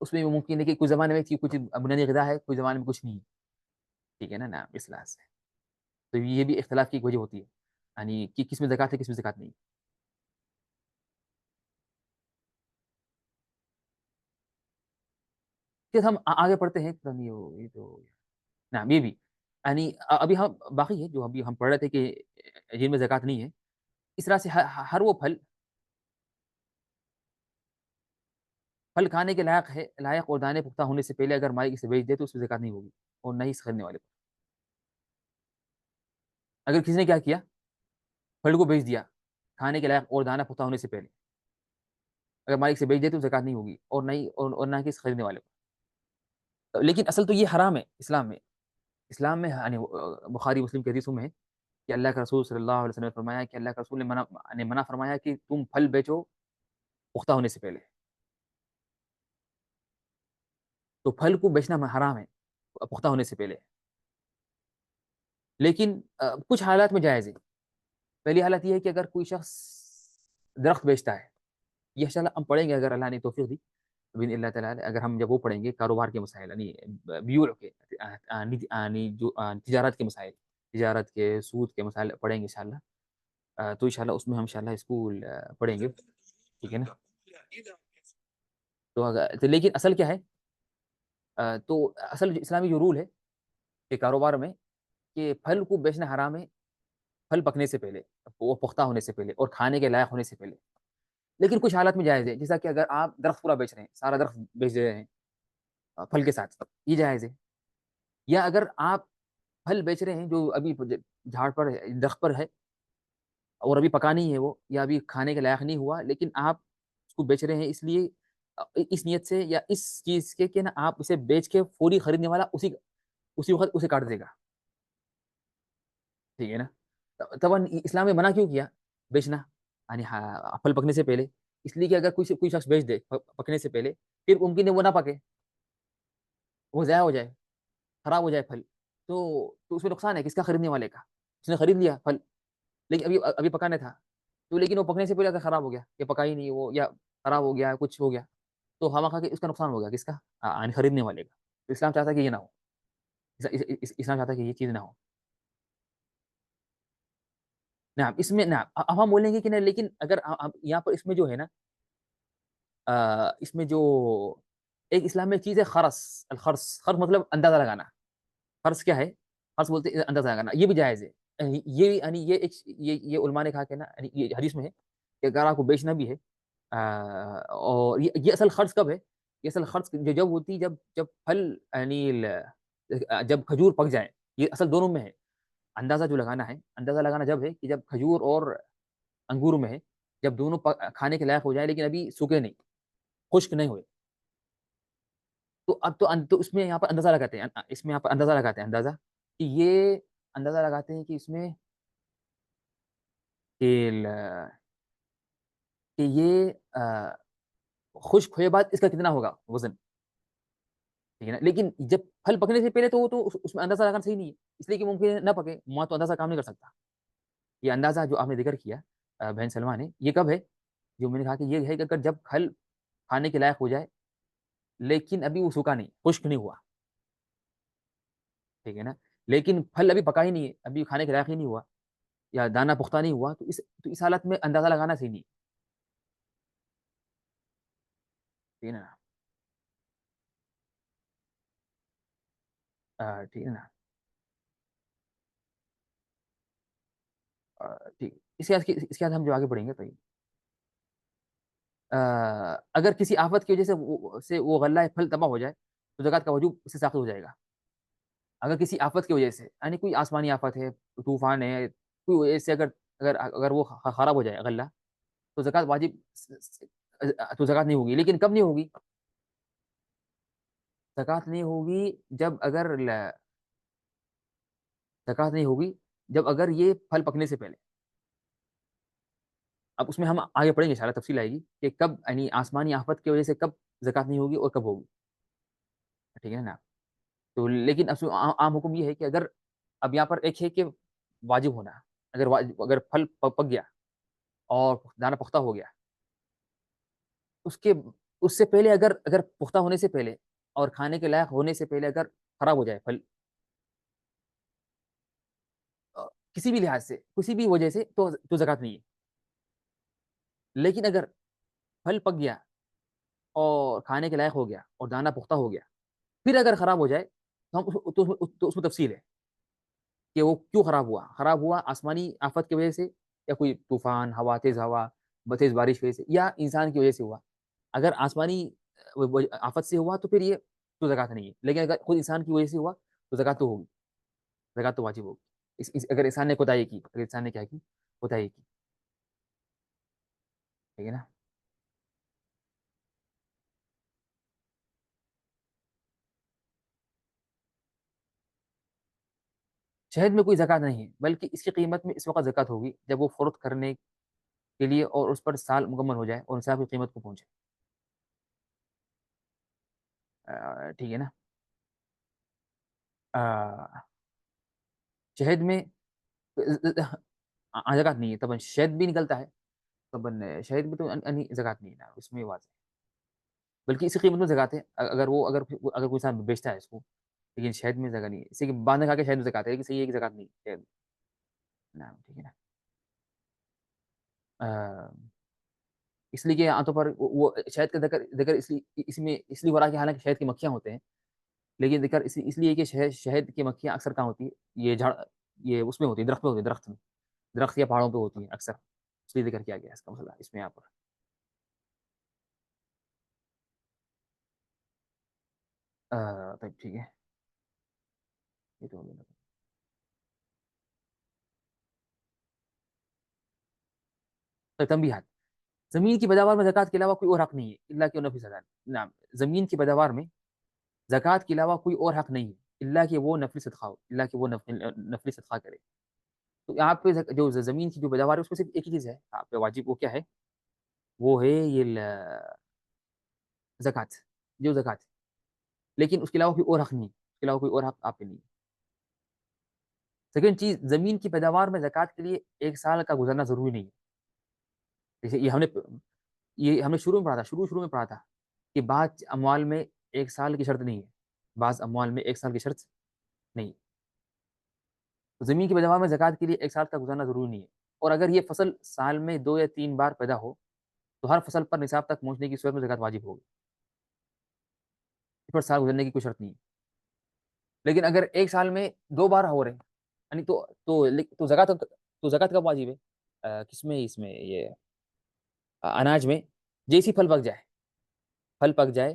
اس میں ممکن ہے کہ کچھ زمانے میں کچھ بنیادی غذا ہے، کچھ زمانے میں کچھ نہیں ہے، ٹھیک ہے نا اس لحاظ سے، تو یہ بھی اختلاف کی ایک وجہ ہوتی ہے، یعنی کہ کس میں زکات ہے، کس میں زکات نہیں، پھر ہم آگے پڑھتے ہیں، یہ تو نعم یہ بھی، یعنی ابھی ہم باقی ہے جو ابھی ہم پڑھ رہے تھے کہ جن میں زکات نہیں ہے، اس طرح سے ہر وہ پھل کھانے کے لائق ہے، لائق اور دانے پختہ ہونے سے پہلے اگر مالک اسے بیچ دے تو اس میں زکات نہیں ہوگی، اور نہ ہی اس خریدنے والے کو، اگر کسی نے کیا کیا، پھل کو بیچ دیا کھانے کے لائق اور دانا پختہ ہونے سے پہلے، اگر مالک سے بیچ دے تو زکات نہیں ہوگی، اور نہ ہی اور نہ کہ اس خریدنے والے کو، لیکن اصل تو یہ حرام ہے اسلام میں، اسلام میں یعنی بخاری مسلم کی حدیثوں میں ہے کہ اللہ کے رسول صلی اللہ علیہ وسلم نے فرمایا کہ اللہ کے رسول نے منع فرمایا کہ تم پھل بیچو پختہ ہونے سے پہلے، تو پھل کو بیچنا حرام ہے پختہ ہونے سے پہلے، لیکن کچھ حالات میں جائز ہے، پہلی حالت یہ ہے کہ اگر کوئی شخص درخت بیچتا ہے، یہ انشاءاللہ ہم پڑھیں گے اگر اللہ نے توفیق دی بن اللہ تعالیٰ، اگر ہم جب وہ پڑھیں گے کاروبار کے مسائل، یعنی بیوع کے یعنی جو تجارت کے مسائل، تجارت کے سود کے مسائل پڑھیں گے انشاءاللہ، تو انشاءاللہ اس میں ہم انشاءاللہ اسکول پڑھیں گے، ٹھیک ہے نا، تو لیکن اصل کیا ہے، تو اصل اسلامی جو رول ہے کہ کاروبار میں، کہ پھل کو بیچنا حرام ہے پھل پکنے سے پہلے، وہ پختہ ہونے سے پہلے اور کھانے کے لائق ہونے سے پہلے، لیکن کچھ حالات میں جائز ہے، جیسا کہ اگر آپ درخت پورا بیچ رہے ہیں، سارا درخت بیچ رہے ہیں پھل کے ساتھ، یہ جائز ہے، یا اگر آپ پھل بیچ رہے ہیں جو ابھی جھاڑ پر ہے، درخت پر ہے، اور ابھی پکا نہیں ہے وہ، یا ابھی کھانے کے لائق نہیں ہوا، لیکن آپ اس کو بیچ رہے ہیں اس لیے، اس نیت سے یا اس چیز کے کہ نا آپ اسے بیچ کے فوری خریدنے والا اسی وقت اسے کاٹ دے گا، ٹھیک ہے نا، تب اسلام نے منع کیوں کیا بیچنا، یعنی پھل پکنے سے پہلے، اس لیے کہ اگر کوئی شخص بیچ دے پکنے سے پہلے، پھر ممکن ہے وہ نہ پکے، وہ ضائع ہو جائے، خراب ہو جائے پھل، تو اس میں نقصان ہے کس کا، خریدنے والے کا، اس نے خرید لیا پھل، لیکن ابھی پکانے تھا، تو لیکن وہ پکنے سے پہلے اگر خراب ہو گیا، یا پکا ہی نہیں وہ، یا خراب ہو گیا، کچھ ہو گیا، تو ہوا کھا کے اس کا نقصان ہو گیا کس کا، یعنی خریدنے والے کا، تو اسلام چاہتا ہے کہ یہ نہ ہو، اسلام چاہتا ہے کہ یہ چیز نہ ہو، نعم اس میں نعم اب ہم بولیں گے کہ نہیں، لیکن اگر یہاں پر اس میں جو ہے نا، اس میں جو ایک اسلام میں چیز ہے خرس، خرس مطلب اندازہ لگانا، خرس کیا ہے، خرس بولتے ہیں اندازہ لگانا، یہ بھی جائز ہے، یہ یعنی یہ علماء نے کہا کہ نا، یعنی یہ حدیث میں ہے کہ اگر آپ کو بیچنا بھی ہے، اور یہ اصل خرچ کب ہے، یہ اصل خرچ جب ہوتی جب پھل یعنی جب کھجور پک جائے، یہ اصل دونوں میں ہے، اندازہ جو لگانا ہے، اندازہ لگانا جب ہے کہ جب کھجور اور انگور میں ہے، جب دونوں کھانے کے لائق ہو جائے لیکن ابھی سوکھے نہیں، خشک نہیں ہوئے، تو اب تو اس میں یہاں پر اندازہ لگاتے ہیں، اس میں یہاں پر اندازہ لگاتے ہیں، اندازہ کہ یہ اندازہ لگاتے ہیں کہ اس میں کہ کہ یہ خشک ہوئے بعد اس کا کتنا ہوگا وزن، ٹھیک ہے نا، لیکن جب پھل پکنے سے پہلے تو وہ تو اس میں اندازہ لگانا صحیح نہیں ہے، اس لیے کہ ممکن نہ پکے، وہاں تو اندازہ کام نہیں کر سکتا، یہ اندازہ جو آپ نے ذکر کیا بہن سلمہ نے، یہ کب ہے؟ جو میں نے کہا کہ یہ ہے کہ اگر جب پھل کھانے کے لائق ہو جائے لیکن ابھی وہ سوکھا نہیں، خشک نہیں ہوا، ٹھیک ہے نا، لیکن پھل ابھی پکا ہی نہیں ہے، ابھی کھانے کے لائق ہی نہیں ہوا، یا دانا پختہ نہیں ہوا، تو اس حالت میں اندازہ لگانا صحیح نہیں، ٹھیک ہے نا، ٹھیک ہے نا، ٹھیک، اس کے بعد ہم جو آگے بڑھیں گے تو اگر کسی آفت کی وجہ سے وہ غلہ پھل تباہ ہو جائے تو زکوٰۃ کا وجوب اس سے ساقط ہو جائے گا. اگر کسی آفت کی وجہ سے، یعنی کوئی آسمانی آفت ہے، طوفان ہے، کوئی وجہ سے اگر وہ خراب ہو جائے غلہ، تو زکوٰۃ واجب، تو زکوٰۃ نہیں ہوگی. لیکن کب نہیں ہوگی؟ زکوٰۃ نہیں ہوگی جب اگر زکوٰۃ نہیں ہوگی جب اگر یہ پھل پکنے سے پہلے. اب اس میں ہم آگے پڑھیں گے ان شاء اللہ، تفصیل آئے گی کہ کب، یعنی آسمانی آفت کی وجہ سے کب زکوٰۃ نہیں ہوگی اور کب ہوگی، ٹھیک ہے نا. تو لیکن عام حکم یہ ہے کہ اگر، اب یہاں پر ایک ہے کہ واجب ہونا، اگر پھل پک گیا اور دانا پختہ ہو گیا، اس کے اس سے پہلے اگر پختہ ہونے سے پہلے اور کھانے کے لائق ہونے سے پہلے اگر خراب ہو جائے پھل، کسی بھی لحاظ سے، کسی بھی وجہ سے، تو زکوٰۃ نہیں ہے. لیکن اگر پھل پک گیا اور کھانے کے لائق ہو گیا اور دانا پختہ ہو گیا، پھر اگر خراب ہو جائے تو تو اس میں تفصیل ہے کہ وہ کیوں خراب ہوا. خراب ہوا آسمانی آفت کی وجہ سے، یا کوئی طوفان، ہوا، تیز بارش کی وجہ سے، یا انسان کی وجہ سے ہوا. اگر آسمانی آفت سے ہوا تو پھر یہ تو زکوٰۃ نہیں ہے. لیکن اگر خود انسان کی وجہ سے ہوا تو زکوٰۃ تو ہوگی، زکوٰۃ تو واجب ہوگی. اگر انسان نے کوتاہی کی، اگر انسان نے کیا کی، کوتاہی کی، ٹھیک ہے نا. شہد میں کوئی زکوٰۃ نہیں ہے، بلکہ اس کی قیمت میں اس وقت زکوٰۃ ہوگی جب وہ فروخت کرنے کے لیے اور اس پر سال مکمل ہو جائے اور نصاب کی قیمت کو پہنچے. ٹھیک ہے نا. شہد میں زکوٰۃ نہیں ہے، طبعا شہد بھی نکلتا ہے، طبعا شہد میں تو زکوٰۃ نہیں ہے نا، اس میں واضح ہے. بلکہ اس کی قیمت میں زکوٰۃ ہے اگر کوئی انسان بیچتا ہے اس کو. لیکن شہد میں زکوٰۃ نہیں ہے، اسی کے باندھ کھا کے شہد میں زکوٰۃ ہے، لیکن صحیح ہے کہ زکوٰۃ نہیں ہے شہد. نعم، ٹھیک ہے نا. اس لیے کہ عام طور پر وہ شہد کا ذکر ذکر اس لیے ہو رہا ہے کہ حالانکہ شہد کی مکھیاں ہوتے ہیں، لیکن ذکر اس لیے کہ شہد کی مکھیاں اکثر کہاں ہوتی ہے؟ یہ جھاڑ، یہ اس میں ہوتی ہے، درخت میں ہوتی ہے، درخت میں، درخت یا پہاڑوں پہ ہوتی ہیں اکثر. اس لیے ذکر کیا گیا ہے اس کا مسئلہ اس میں یہاں پر. طيب ٹھیک ہے. یہ تو تنبیہات. زمین کی پیداوار میں زکوٰۃ کے علاوہ کوئی اور حق نہیں ہے اللہ کہ نفی زکات. نعم، زمین کی پیداوار میں زکوٰۃ کے علاوہ کوئی اور حق نہیں ہے اللہ کہ وہ نفلی صدقہ ہو، اللہ کہ وہ نفلی صدقہ کرے. تو یہاں پہ جو زمین کی جو پیداوار ہے اس میں صرف ایک ہی چیز ہے آپ پہ واجب، وہ کیا ہے؟ وہ ہے یہ زکوٰۃ، جو زکوٰۃ ہے. لیکن اس کے علاوہ کوئی اور حق نہیں، اس کے علاوہ کوئی اور حق آپ پہ نہیں ہے. سیکنڈ چیز، زمین کی پیداوار میں زکوٰۃ کے لیے ایک سال کا گزرنا ضروری نہیں ہے. جیسے یہ ہم نے شروع میں پڑھا تھا، شروع میں پڑھا تھا کہ بعض اموال میں ایک سال کی شرط نہیں ہے، بعض اموال میں ایک سال کی شرط نہیں. تو زمین کی پیداوار میں زکوٰۃ کے لیے ایک سال کا گزرنا ضروری نہیں ہے. اور اگر یہ فصل سال میں 2 یا 3 بار پیدا ہو تو ہر فصل پر نصاب تک پہنچنے کی صورت میں زکوٰۃ واجب ہوگی، اس پر سال گزرنے کی کوئی شرط نہیں ہے. لیکن اگر ایک سال میں 2 بار ہو رہے ہیں، یعنی تو زکوٰۃ کب واجب ہے؟ کس میں؟ اس میں یہ اناج میں. جیسی پھل پک جائے، پھل پک جائے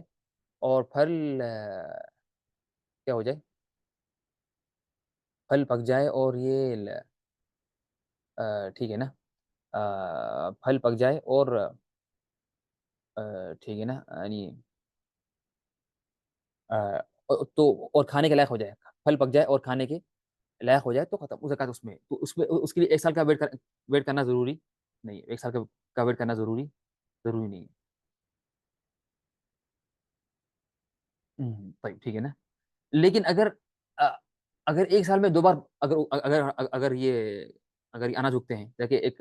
اور پھل کیا ہو جائے، پھل پک جائے اور یہ ٹھیک ہے نا، پھل پک جائے اور ٹھیک ہے نا، یعنی تو اور کھانے کے لائق ہو جائے، پھل پک جائے اور کھانے کے لائق ہو جائے تو ختم زکوٰۃ اس میں. تو اس کے لیے ایک سال کا ویٹ کرنا ضروری نہیں ہے، ایک سال کا ویٹ کرنا ضروری نہیں ہے. طيب ٹھیک ہے نا. لیکن آ، اگر ایک سال میں 2 بار، اگر اگر اگر یہ اگر یہ اناج اگتے ہیں، دیکھیں ایک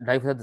2.5%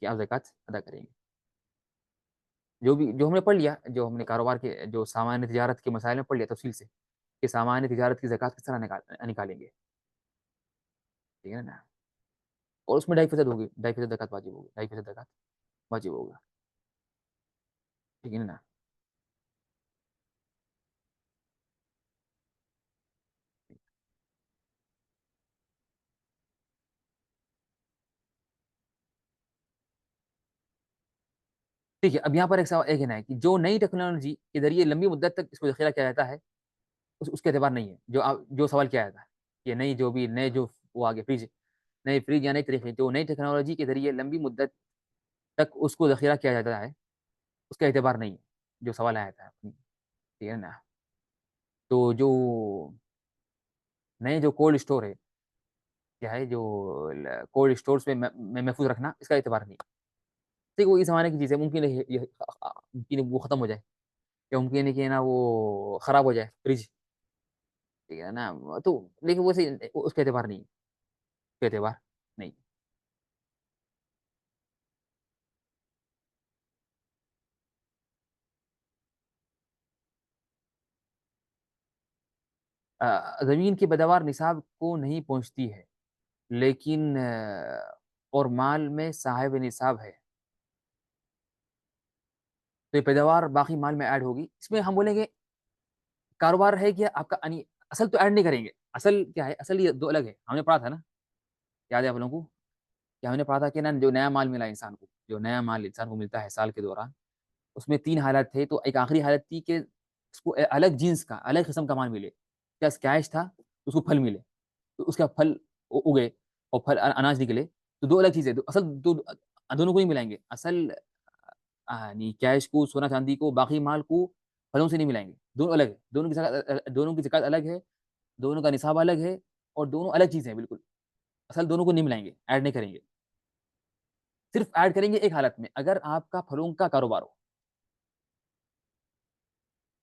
اس کی آپ زکوٰۃ ادا کریں گے. جو ہم نے پڑھ لیا، جو ہم نے کاروبار کے جو سامان تجارت کے مسائل میں پڑھ لیا تفصیل سے کہ سامان تجارت کی زکوٰۃ کس طرح نکالیں گے. ٹھیک ہے نا. اور اس میں 2.5% ہوگی، 2.5% زکوٰۃ واجب ہوگی، 2.5% زکوٰۃ واجب ہوگا. ٹھیک ہے نا. ٹھیک ہے. اب یہاں پر ایک سوال ایک ہے نا کہ جو نئی ٹیکنالوجی کے ذریعے لمبی مدت تک اس کو ذخیرہ کیا جاتا ہے اس کے اعتبار نہیں ہے. جو سوال کیا جاتا ہے کہ نئی جو بھی نئے جو وہ آگے فریج، نئے فریج یا نئی طریقے جو نئی ٹیکنالوجی کے ذریعے لمبی مدت تک اس کو ذخیرہ کیا جاتا ہے اس کا اعتبار نہیں ہے جو سوال آیا تھا. ٹھیک ہے نا. تو جو نئے جو کولڈ اسٹور ہے کیا ہے جو کولڈ اسٹورس میں محفوظ رکھنا اس کا اعتبار نہیں. ٹھیک ہے. وہ اس زمانے کی چیز ہے. ممکن ہے ممکن ہے وہ ختم ہو جائے یا ممکن ہے کہ نا وہ خراب ہو جائے فریج. ٹھیک ہے نا. تو لیکن وہ اس کا اعتبار نہیں ہے. اس کا اعتبار نہیں. زمین کی پیداوار نصاب کو نہیں پہنچتی ہے لیکن اور مال میں صاحب نصاب ہے تو یہ پیداوار باقی مال میں ایڈ ہوگی. اس میں ہم بولیں گے کاروبار ہے کہ آپ کا یعنی اصل تو ایڈ نہیں کریں گے. اصل کیا ہے؟ اصل یہ دو الگ ہے. ہم نے پڑھا تھا نا، یاد ہے آپ لوگوں کو کہ ہم نے پڑھا تھا کہ نا جو نیا مال ملا انسان کو، جو نیا مال انسان کو ملتا ہے سال کے دوران، اس میں 3 حالت تھے. تو ایک آخری حالت تھی کہ اس کو الگ جنس کا الگ قسم کا مال ملے. کیا کیش تھا اس کو پھل ملے تو اس کا پھل اگے اور پھل اناج نکلے. تو دو الگ چیزیں. اصل دونوں کو نہیں ملائیں گے. اصل یعنی کیش کو، سونا چاندی کو، باقی مال کو پھلوں سے نہیں ملائیں گے. دونوں الگ ہے. دونوں کی زکات الگ ہے. دونوں کا نصاب الگ ہے اور دونوں الگ چیزیں ہیں بالکل. اصل دونوں کو نہیں ملائیں گے، ایڈ نہیں کریں گے. صرف ایڈ کریں گے ایک حالت میں اگر آپ کا پھلوں کا کاروبار ہو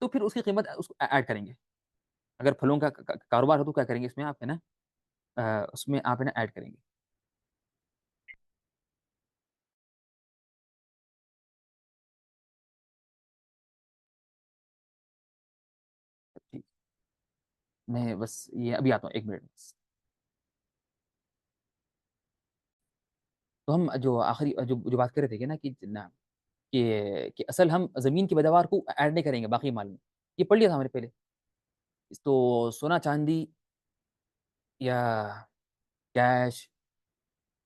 تو پھر اس کی قیمت اس کو ایڈ کریں گے. اگر پھلوں کا کاروبار ہو تو کیا کریں گے اس میں آپ ہے نا اس میں آپ ہے نا ایڈ کریں گے. ٹھیک. میں بس یہ ابھی آتا ہوں 1 منٹ بس. تو ہم جو آخری جو بات کر رہے تھے کہ نا کہ اصل ہم زمین کی پیداوار کو ایڈ نہیں کریں گے باقی مال میں. یہ پڑھ لیا تھا ہم نے پہلے. تو سونا چاندی یا کیش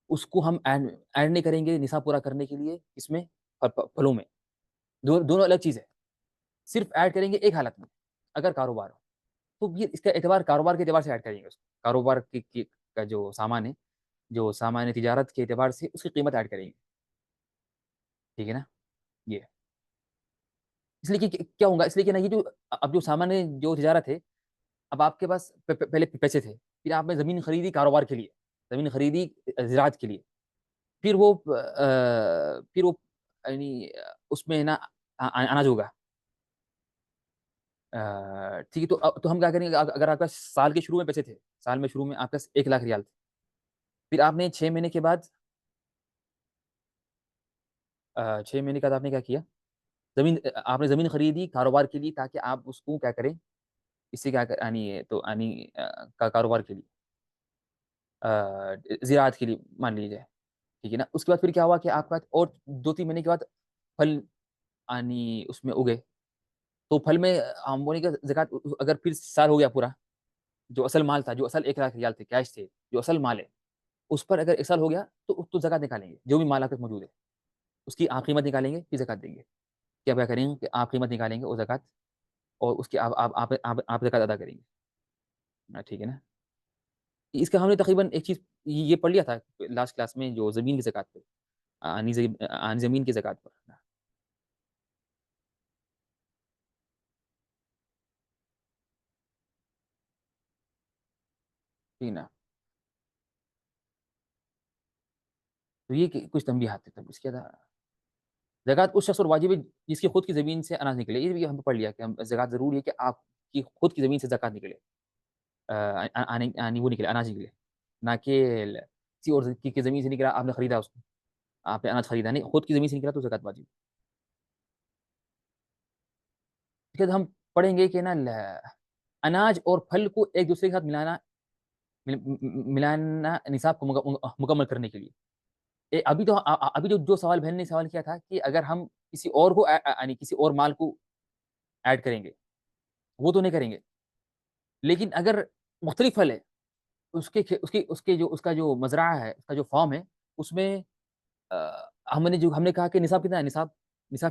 اس کو ہم ایڈ نہیں کریں گے نصاب پورا کرنے کے لیے. اس میں پھلوں میں دونوں الگ چیز ہے. صرف ایڈ کریں گے ایک حالت میں اگر کاروبار ہو تو یہ اس کا اعتبار کاروبار کے اعتبار سے ایڈ کریں گے. اس کو کاروبار کا جو سامان ہے، جو سامان تجارت کے اعتبار سے اس کی قیمت ایڈ کریں گے. ٹھیک ہے نا. یہ اس لیے کہ کیا ہوگا، اس لیے کہ نا یہ جو اب جو سامان جو تجارت ہے، اب آپ کے پاس پہلے پیسے تھے، پھر آپ نے زمین خریدی کاروبار کے لیے، زمین خریدی زراعت کے لیے، پھر وہ یعنی اس میں نا اناج ہوگا. ٹھیک ہے. تو ہم کیا کریں گے اگر آپ کا سال کے شروع میں پیسے تھے، سال میں شروع میں آپ کا 1 لاکھ ریال تھے، پھر آپ نے 6 مہینے کے بعد 6 مہینے کے بعد آپ نے کیا کیا؟ آپ نے زمین خریدی کاروبار کے لیے تاکہ آپ اس کو کیا کریں، اس سے کیا یعنی تو یعنی کاروبار کے لیے زراعت کے لیے مان لیجیے. ٹھیک ہے نا. اس کے بعد پھر کیا ہوا کہ آپ کا اور 2-3 مہینے کے بعد پھل یعنی اس میں اگے. تو پھل میں ہم بولیں گے زکات اگر پھر سال ہو گیا پورا، جو اصل مال تھا، جو اصل 1 لاکھ ریال تھے کیش تھے، جو اصل مال ہے اس پر اگر 1 سال ہو گیا تو زکات نکالیں گے. جو بھی مال آپ کے موجود ہے اس کی آپ قیمت نکالیں گے پھر زکات دیں گے. کیا کریں گے کہ آپ قیمت نکالیں گے اور زکات اور اس کی آپ زکات ادا کریں گے. ٹھیک ہے نا. اس کا ہم نے تقریباً ایک چیز یہ پڑھ لیا تھا لاسٹ کلاس میں جو زمین کی زکات پہ، زمین کی زکات پر. ٹھیک ہے نا. تو یہ کچھ تنبیہات تھے. تب اس کے بعد زکات اس شخص پر واجب ہے جس کی خود کی زمین سے اناج نکلے. یہ بھی ہم نے پڑھ لیا کہ زکات ضروری ہے کہ آپ کی خود کی زمین سے زکات نکلے، وہ نکلے اناج نکلے، نہ کہ کسی اور کی زمین سے نکلا آپ نے خریدا اس کو. آپ نے اناج خریدا نہیں، خود کی زمین سے نکلا تو زکات واجب. پھر ہم پڑھیں گے کہ نا اناج اور پھل کو ایک دوسرے کے ساتھ ملانا نصاب کو مکمل کرنے کے لیے. ابھی جو سوال بہن نے سوال کیا تھا کہ اگر ہم کسی اور کو یعنی کسی اور مال کو ایڈ کریں گے، وہ تو نہیں کریں گے، لیکن اگر مختلف پھل ہے، اس کا جو مزرعہ ہے، اس کا جو فارم ہے، اس میں ہم نے کہا کہ نصاب کتنا ہے، نصاب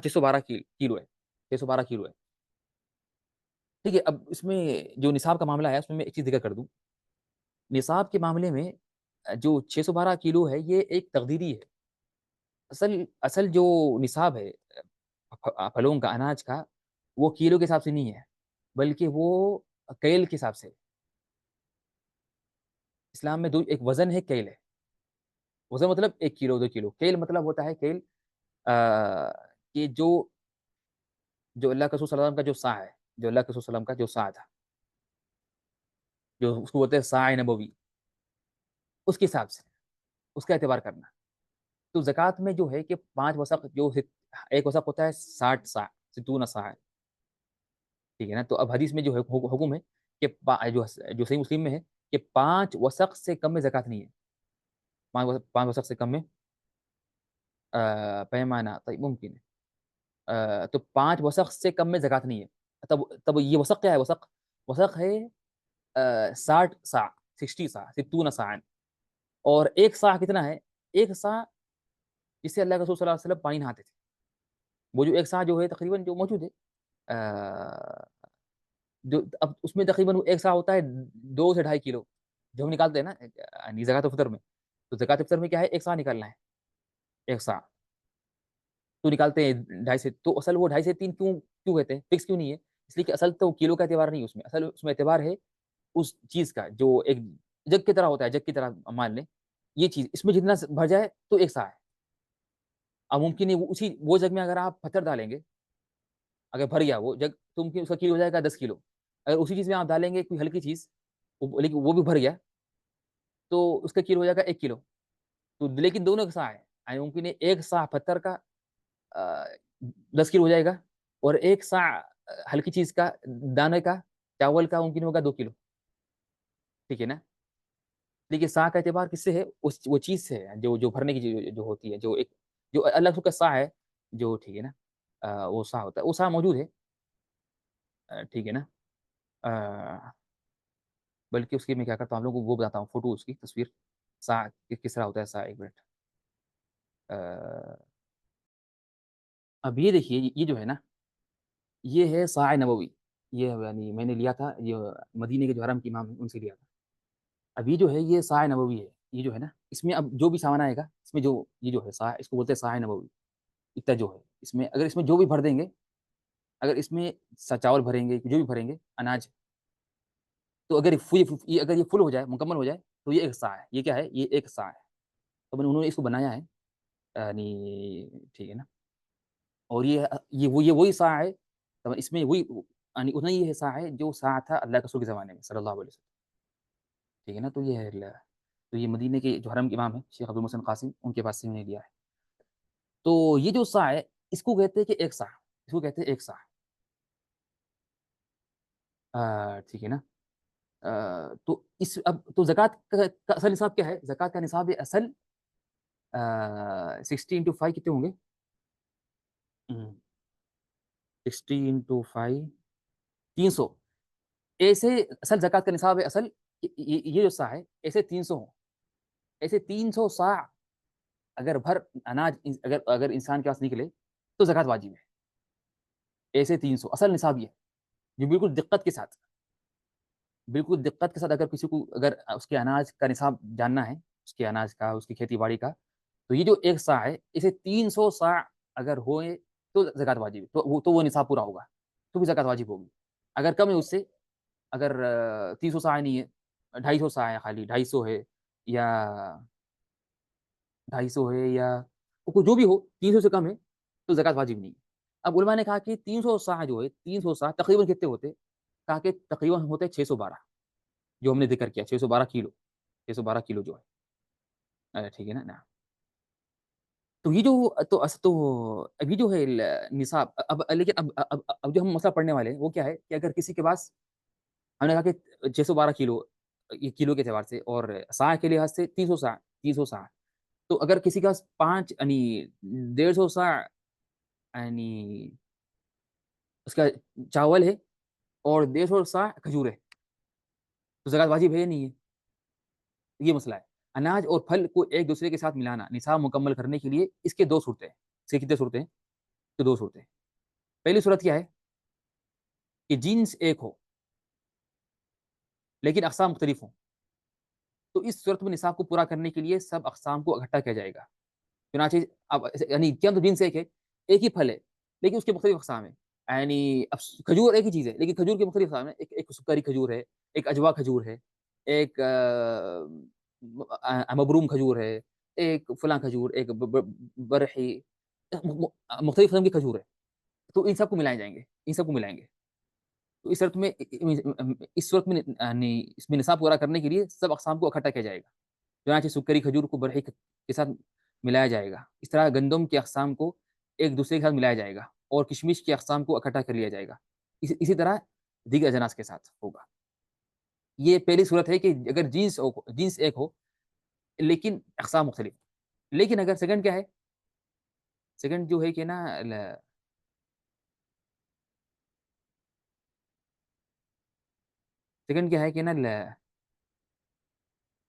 612 کلو ہے، 612 کلو ہے. ٹھیک ہے. اب اس میں جو نصاب کا معاملہ ہے اس میں ایک چیز ذکر کر دوں. نصاب کے معاملے میں جو 612 کلو ہے یہ ایک تقدیری ہے. اصل جو نصاب ہے پھلوں کا، اناج کا، وہ کلو کے حساب سے نہیں ہے، بلکہ وہ کیل کے حساب سے. اسلام میں ایک وزن ہے، کیل ہے. وزن مطلب 1 کلو 2 کلو. کیل مطلب ہوتا ہے کیل کہ جو اللہ کے رسول صلی اللہ علیہ وسلم کا جو سا ہے، جو اللہ کے رسول صلی اللہ علیہ وسلم کا جو سا تھا، جو اس کو بولتے ہیں سا نبوی، اس کے حساب سے اس کا اعتبار کرنا. تو زکوٰۃ میں جو ہے کہ 5 وسق، جو ایک وسق ہوتا ہے 60 سا، 60 سا ہے. ٹھیک ہے نا. تو اب حدیث میں جو ہے حکم ہے کہ جو صحیح مسلم میں ہے کہ 5 وسق سے کم میں زکوٰۃ نہیں ہے. 5 وسق سے کم میں پیمانہ طيب ممکن ہے. تو 5 وسق سے کم میں زکوٰۃ نہیں ہے. تب یہ وسق کیا ہے؟ وسق ہے 60 سا، 60 سا، 60 سا. اور ایک سا کتنا ہے؟ ایک سا جس سے اللہ کے رسول صلی اللہ علیہ وسلم پانی نہاتے تھے. وہ جو ایک سا جو ہے تقریباً جو موجود ہے، جو اب اس میں تقریباً ایک سا ہوتا ہے 2 سے 2.5 کلو جو ہم نکالتے ہیں نا یعنی زکوٰۃ الفطر میں. تو زکوٰۃ الفطر میں کیا ہے؟ ایک سا نکالنا ہے. ایک سا تو نکالتے ہیں 2.5 سے. تو اصل وہ 2.5 سے 3 کیوں کہتے ہیں؟ فکس کیوں نہیں ہے؟ اس لیے کہ اصل تو کلو کا اعتبار نہیں ہے اس میں. اصل اس میں اعتبار ہے اس چیز کا جو ایک جگ کی طرح ہوتا ہے. جگ کی طرح مان لیں یہ چیز، اس میں جتنا بھر جائے تو ایک سا ہے. اب ممکن ہے وہ جگ میں اگر آپ پتھر ڈالیں گے، اگر بھر گیا وہ جگ، تو ممکن اس کا کلو ہو جائے گا 10 کلو. اگر اسی چیز میں آپ ڈالیں گے کوئی ہلکی چیز، لیکن وہ بھی بھر گیا، تو اس کا کلو ہو جائے گا 1 کلو. تو لیکن دونوں کا سا ہے. یعنی ممکن ہے ایک سا پتھر کا 10 کلو ہو جائے گا، اور ایک سا ہلکی چیز کا، دانے کا، چاول کا ممکن ہوگا 2 کلو. ٹھیک ہے نا. لیکن سا کا اعتبار کس سے ہے؟ وہ چیز سے ہے جو بھرنے کی جو ہوتی ہے، جو اللہ کا سا ہے جو. ٹھیک ہے نا. وہ سا ہوتا ہے، وہ سا موجود ہے. ٹھیک ہے نا. بلکہ اس کی میں کیا کرتا ہوں، آپ لوگوں کو وہ بتاتا ہوں، فوٹو، اس کی تصویر سا کس طرح ہوتا ہے سا. ایک منٹ. اب یہ دیکھیے، یہ جو ہے نا، یہ ہے سا نبوی. یہ یعنی میں نے لیا تھا، یہ مدینے کے جو حرم کے امام ہیں ان سے لیا تھا. اب یہ جو ہے یہ سا نبوی ہے. یہ جو ہے نا، اس میں اب جو بھی سامان آئے گا، اس میں جو یہ جو ہے سا، اس کو بولتے ہیں سا نبوی. اتنا جو ہے اس میں، اگر اس میں جو بھی بھر دیں گے، اگر اس میں چاول بھریں گے، جو بھی بھریں گے اناج، تو اگر یہ فل ہو جائے، مکمل ہو جائے، تو یہ ایک سا ہے. یہ کیا ہے؟ یہ ایک سا ہے. تو انہوں نے اس کو بنایا ہے یعنی. ٹھیک ہے نا. اور یہ وہی سا ہے. تو اس میں وہی یعنی اتنا ہی سا ہے جو سا تھا اللہ کے رسول کے زمانے میں صلی اللہ علیہ وسلم. ٹھیک ہے نا. تو یہ مدینے کے جو حرم کے امام ہیں شیخ عبد المحسن قاسم، ان کے پاس سے میں نے لیا ہے. تو یہ جو سا ہے، اس کو کہتے ہیں کہ ایک سا. اس کو کہتے ہیں ایک سا. ٹھیک ہے نا. تو اب تو زکوٰۃ کا اصل نصاب کیا ہے؟ زکوٰۃ کا نصاب اصل 60 × 5 کتنے ہوں گے؟ 60 × 5 300. ایسے اصل زکوٰۃ کا نصاب ہے اصل یہ جو سا ہے، ایسے 300 ہوں. ایسے 300 سا اگر اناج اگر انسان کے پاس نکلے تو زکوٰۃ واجب ہے. ایسے 300 اصل نصاب یہ ہے، جو بالکل دقت کے ساتھ، اگر کسی کو اگر اس کے اناج کا نصاب جاننا ہے، اس کے اناج کا، اس کی کھیتی باڑی کا، تو یہ جو ایک سا ہے، اسے 300 سا اگر ہوئے تو زکوٰۃ واجب ہے. تو وہ نصاب پورا ہوگا، تو بھی زکوٰۃ واجب ہوگی. اگر کم ہے اس سے، اگر 300 سا نہیں ہے، 250 سا ہے، خالی 250 ہے، یا 250 ہے، یا جو بھی ہو 300 سے کم ہے، تو زکوٰۃ واجب نہیں ہے. اب علماء نے کہا کہ 300 سا جو ہے، 300 سا تقریباً کتنے ہوتے؟ کہا کہ تقریباً ہوتے 612، جو ہم نے ذکر کیا 612 کلو. 612 کلو جو ہے. ٹھیک ہے نا. تو یہ جو تو اب یہ جو ہے نصاب، اب لیکن اب جو ہم مسئلہ پڑھنے والے ہیں وہ کیا ہے کہ اگر کسی کے پاس، ہم نے کہا کہ 612 کلو، یہ کلو کے اعتبار سے، اور سا کے لحاظ سے 300 سا، 300 سا، تو اگر کسی کے پاس 5 یعنی 150 سا یعنی اس کا چاول ہے، اور 150 سا کھجور ہے، تو زکات واجب ہے یا نہیں ہے؟ یہ مسئلہ ہے۔ اناج اور پھل کو ایک دوسرے کے ساتھ ملانا نصاب مکمل کرنے کے لیے اس کے دو صورتیں ہیں۔ اس کے کتنے صورتیں ہیں؟ تو دو صورتیں ہیں۔ پہلی صورت کیا ہے کہ جنس ایک ہو لیکن اقسام مختلف ہوں، تو اس صورت میں نصاب کو پورا کرنے کے لیے سب اقسام کو اکٹھا کیا جائے گا۔ چنانچہ اب یعنی کیا تو جنس ایک ہی پھل ہے لیکن اس کے مختلف اقسام ہیں۔ یعنی اب کھجور ایک ہی چیز ہے لیکن کھجور کے مختلف اقسام ہیں، ایک سکری کھجور ہے، ایک اجوا کھجور ہے، ایک مبروم کھجور ہے، ایک فلاں کھجور، ایک برحی، مختلف قسم کی کھجور ہے، تو ان سب کو ملائے جائیں گے، ان سب کو ملائیں گے۔ تو اس صورت میں اس میں نصاب پورا کرنے کے لیے سب اقسام کو اکٹھا کیا جائے گا۔ چنانچہ سکری کھجور کو برحی کے ساتھ ملایا جائے گا، اس طرح گندم کے اقسام کو ایک دوسرے کے ساتھ ملایا جائے گا، اور کشمش کے اقسام کو اکٹھا کر لیا جائے گا، اسی طرح دیگر اجناس کے ساتھ ہوگا۔ یہ پہلی صورت ہے کہ اگر جنس ایک ہو لیکن اقسام مختلف۔ لیکن اگر سیکنڈ کیا ہے، سیکنڈ جو ہے کہ نا سیکنڈ کیا ہے کہ نا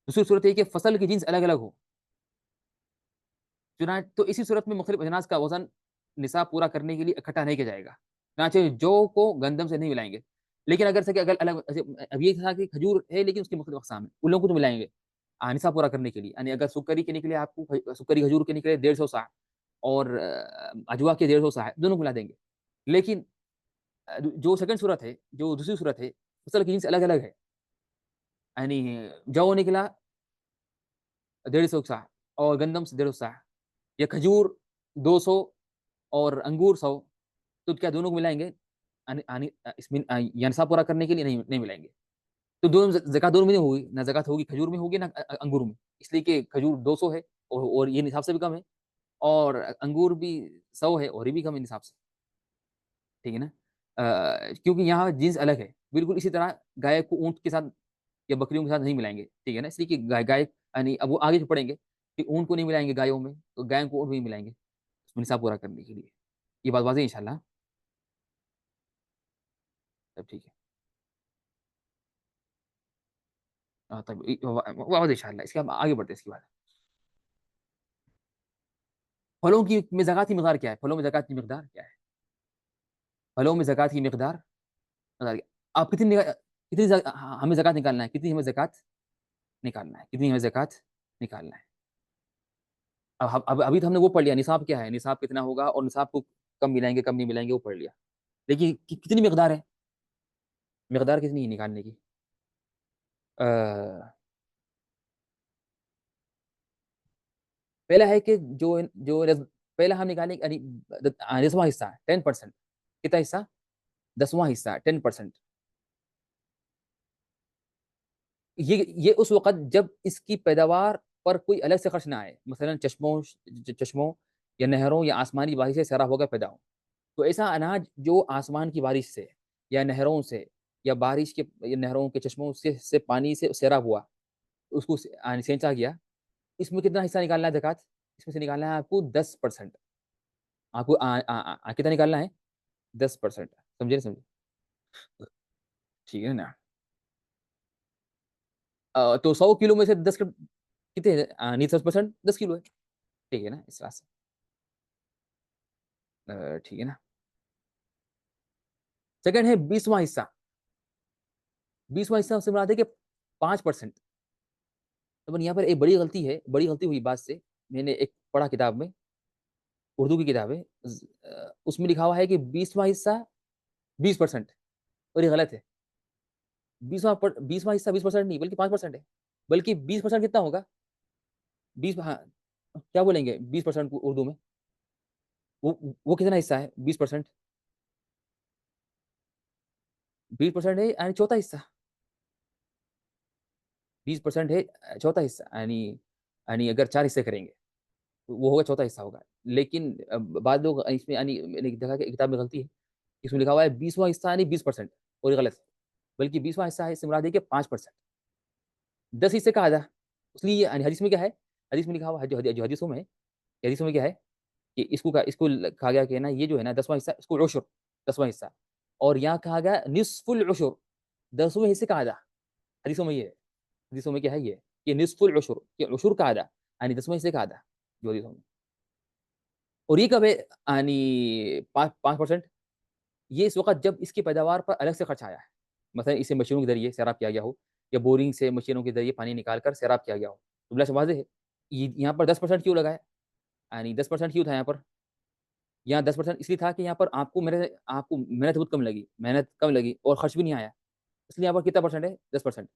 دوسری صورت ہے کہ فصل کی جنس الگ الگ ہو، چنانچہ تو اسی صورت میں مختلف اجناس کا وزن نصاب پورا کرنے کے لیے اکٹھا نہیں کیا جائے گا۔ چنانچہ جو کو گندم سے نہیں ملائیں گے، لیکن اگر سکے اگر الگ، اب یہ تھا کہ کھجور ہے لیکن اس کے مختلف اقسام ہیں، ان لوگوں کو تو ملائیں گے نصاب پورا کرنے کے لیے۔ یعنی اگر سکری کے نکلے آپ کو، سکری کھجور کے نکلے 150 سا، اور اجوا کے 150 سا ہے، دونوں کو ملا دیں گے۔ لیکن جو سیکنڈ صورت ہے، جو دوسری صورت ہے، فصل کی جنس الگ الگ ہے، یعنی جو نکلا 150 سا اور گندم سے 150 سا، یا کھجور 200 اور انگور 100، تو کیا دونوں کو ملائیں گے؟ اس میں نصاب پورا کرنے کے لیے نہیں ملائیں گے۔ تو دونوں زکات دونوں میں نہیں ہوگی، نہ زکات ہوگی کھجور میں ہوگی نہ انگور میں، اس لیے کہ کھجور 200 ہے اور یہ نصاب سے بھی کم ہے، اور انگور بھی 100 ہے اور یہ بھی کم ہے نصاب سے، ٹھیک ہے نا؟ کیونکہ یہاں جنس الگ ہے، بالکل اسی طرح گائے کو اونٹ کے ساتھ یا بکریوں کے ساتھ نہیں ملائیں گے، ٹھیک ہے نا؟ اس لیے کہ گائے یعنی اب وہ آگے جو پڑھیں گے کہ اونٹ کو نہیں ملائیں گے گایوں میں، تو گائے کو اونٹ بھی نہیں ملائیں گے اس میں نصاب پورا کرنے کے لیے۔ یہ بات واضح ہے انشاءاللہ؟ تب ٹھیک ہے، تب واضح انشاءاللہ۔ اس کے بعد آگے بڑھتے ہیں، اس کے بعد پھلوں کی میں زکات کی مقدار کیا ہے؟ پھلوں میں زکات کی مقدار کیا ہے؟ پھلوں میں زکات کی مقدار آپ کتنی ہمیں زکات نکالنا ہے، کتنی ہمیں زکات نکالنا ہے، کتنی ہمیں زکات نکالنا ہے؟ اب ابھی تو ہم نے وہ پڑھ لیا نصاب کیا ہے، نصاب کتنا ہوگا اور نصاب کو کم ملائیں گے کم نہیں ملائیں گے، وہ پڑھ لیا۔ لیکن کتنی مقدار ہے، مقدار کتنی ہے نکالنے کی؟ پہلا ہے کہ جو پہلا ہم نکالیں یعنی 10واں حصہ 10%، کتنا حصہ؟ 10واں حصہ 10%۔ یہ اس وقت جب اس کی پیداوار پر کوئی الگ سے خرچ نہ آئے، مثلا چشموں یا نہروں یا آسمانی بارش سے سیراب ہو کر پیدا ہو، تو ایسا اناج جو آسمان کی بارش سے یا نہروں سے یا بارش کے یا نہروں کے چشموں سے پانی سے سیراب ہوا، اس کو سینچا گیا، اس میں کتنا حصہ نکالنا ہے زکات؟ اس میں سے نکالنا ہے آپ کو 10%۔ آپ کو کتنا نکالنا ہے؟ 10%، سمجھے نہیں سمجھے؟ ٹھیک ہے نا؟ تو 100 کلو میں سے 10 کتنے نہیں 10%، 10 کلو ہے، ٹھیک ہے نا؟ اس طرح سے ٹھیک ہے نا؟ سیکنڈ ہے 20واں حصہ۔ 20واں حصہ سے مراد ہے کہ 5%۔ تو یہاں پر ایک بڑی غلطی ہے، بڑی غلطی ہوئی بات سے، میں نے ایک پڑھا کتاب میں، اردو کی کتاب ہے، اس میں لکھا ہوا ہے کہ 20واں حصہ 20%، اور یہ غلط ہے۔ 20واں حصہ 20% نہیں بلکہ 5% ہے، بلکہ 20% کتنا ہوگا؟ 20، ہاں کیا بولیں گے 20% کو اردو میں؟ وہ کتنا حصہ ہے 20%؟ 20% ہے یعنی چوتھا حصہ، 20% ہے چوتھا حصہ، یعنی اگر 4 حصے کریں گے وہ ہوگا چوتھا حصہ ہوگا. لیکن بعض لوگ اس میں یعنی میں نے دیکھا کہ کتاب میں غلطی ہے, اس میں لکھا ہوا ہے 20واں حصہ یعنی 20%, اور یہ غلط ہے. بلکہ 20واں حصہ ہے اس سے مراد ہے کہ 5%. 10 حصے کا آدھا, اس لیے یعنی حدیث میں کیا ہے, حدیث میں لکھا ہوا ہے جو حدیثوں میں کیا ہے کہ اس کو کہا گیا کہ نا یہ جو ہے نا 10واں حصہ, اس کو عشر 10واں حصہ, اور یہاں کہا گیا نصف العشر 10ویں حصے کا آدھا. حدیثوں میں یہ ہے, حدیثوں میں کیا ہے یہ کہ نصف العشر, کہ عشر کا آدھا یعنی 10ویں حصے کا آدھا جو حدیثوں میں. اور یہ کب ہے یعنی 5%, یہ اس وقت جب اس کی پیداوار پر الگ سے خرچ آیا ہے. مثلا اسے مشینوں کے ذریعے سیراب کیا گیا ہو, یا بورنگ سے مشینوں کے ذریعے پانی نکال کر سیراب کیا گیا ہو, تو بلا سے واضح ہے یہاں پر 10% کیوں لگا ہے, یعنی 10% کیوں تھا یہاں پر. یہاں 10% اس لیے تھا کہ یہاں پر آپ کو محنت بہت کم لگی اور خرچ بھی نہیں آیا, اس لیے یہاں پر کتنا پرسنٹ ہے 10%.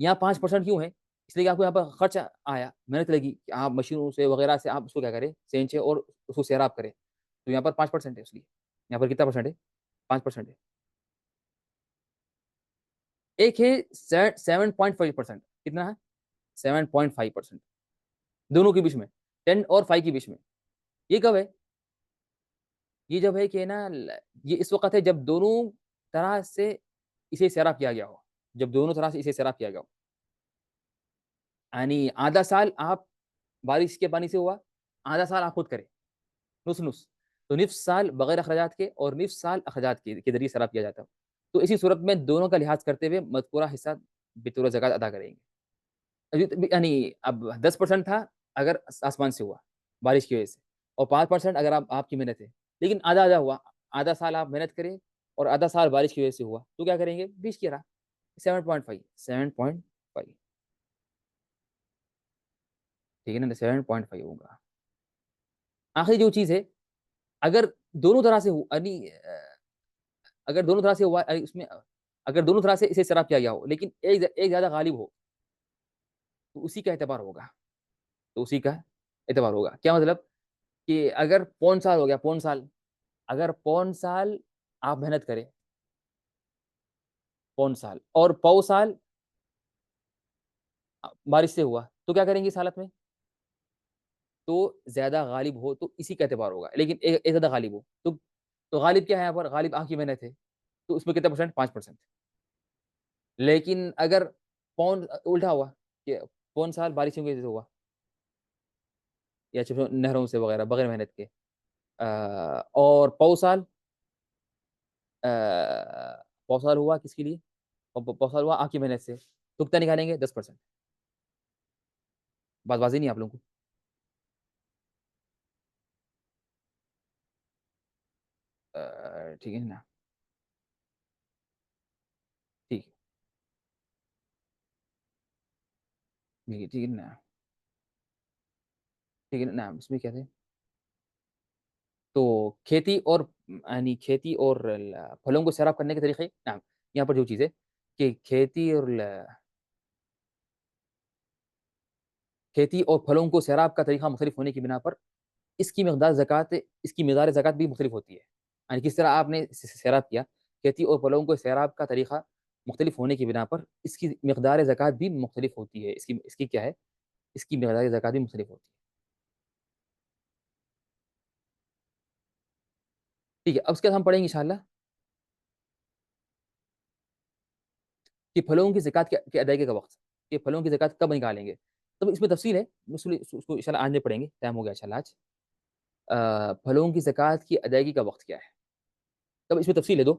یہاں 5% کیوں ہے, اس لیے کہ آپ کو یہاں پر خرچ آیا, محنت لگی کہ آپ مشینوں سے وغیرہ سے آپ اس کو کیا کریں سینچے اور اس کو سیراب کریں, تو یہاں پر 5% ہے. اس لیے یہاں پر کتنا پرسنٹ ہے 5% ہے. ایک ہے 7.5%, کتنا ہے 7.5%, دونوں کے بیچ میں 10 اور 5 کے بیچ میں. یہ کب ہے, یہ جب ہے کہ نا یہ اس وقت ہے جب دونوں طرح سے اسے سیراب کیا گیا ہو, جب دونوں طرح سے اسے سیراب کیا گیا ہو. یعنی آدھا سال آپ بارش کے پانی سے ہوا, آدھا سال آپ خود کریں نص نص, تو نصف سال بغیر اخراجات کے اور نصف سال اخراجات کے ذریعے سیراب کیا جاتا ہے. تو اسی صورت میں دونوں کا لحاظ کرتے ہوئے مذکورہ حصہ بطور زکات ادا کریں گے. یعنی اب 10% تھا اگر آسمان سے ہوا بارش کی وجہ سے, اور 5% اگر آپ کی محنت ہے, لیکن آدھا آدھا ہوا, آدھا سال آپ محنت کریں اور آدھا سال بارش کی وجہ سے ہوا, تو کیا کریں گے 20 کی رہا 7.5. ٹھیک ہے نا, 7.5 ہوگا. آخری جو چیز ہے, اگر دونوں طرح سے ہو یعنی اگر دونوں طرح سے ہوا اس میں, اگر دونوں طرح سے اسے سیراب کیا گیا ہو لیکن ایک زیادہ غالب ہو, تو اسی کا اعتبار ہوگا. تو اسی کا اعتبار ہوگا. کیا مطلب کہ اگر 5 سال ہو گیا, اگر 5 سال آپ محنت کریں, 5 سال اور 5 سال بارش سے ہوا, تو کیا کریں گے اس حالت میں, تو زیادہ غالب ہو تو اسی کا اعتبار ہوگا. لیکن ایک زیادہ غالب ہو تو غالب کیا ہے یہاں پر, غالب آپ کی محنت ہے, تو اس میں کتنا پرسنٹ 5%. لیکن اگر پون الٹا ہوا کہ 5 سال بارشوں کی وجہ سے ہوا, یا نہروں سے وغیرہ بغیر محنت کے, اور 5 سال ہوا کس کے لیے, اور 5 سال ہوا آپ کی محنت سے, تو کتنا نکالیں گے 10%. بات واضح نہیں آپ لوگوں کو. ٹھیک ہے نا, ٹھیک ٹھیک ہے نا, ٹھیک ہے نا. اس میں کیا تھے, تو کھیتی اور یعنی کھیتی اور پھلوں کو سیراب کرنے کے طریقے. نعم, یہاں پر جو چیز ہے کہ کھیتی اور پھلوں کو سیراب کا طریقہ مختلف ہونے کی بنا پر اس کی مقدار زکات بھی مختلف ہوتی ہے. یعنی کس طرح آپ نے سیراب کیا, کھیتی اور پھلوں کو سیراب کا طریقہ مختلف ہونے کی بنا پر اس کی مقدار زکات بھی مختلف ہوتی ہے. اس کی کیا ہے, اس کی مقدار زکات بھی مختلف ہوتی ہے. ٹھیک ہے, اب اس کے بعد ہم پڑھیں گے انشاءاللہ کہ پھلوں کی زکات کے ادائیگی کا وقت, کہ پھلوں کی زکات کب نکالیں گے. تو اس میں تفصیل ہے, اس کو انشاءاللہ آج نہیں پڑھیں گے, ٹائم ہو گیا انشاءاللہ آج. پھلوں کی زکات کی ادائیگی کا وقت کیا ہے, تب اس میں تفصیل ہے, جو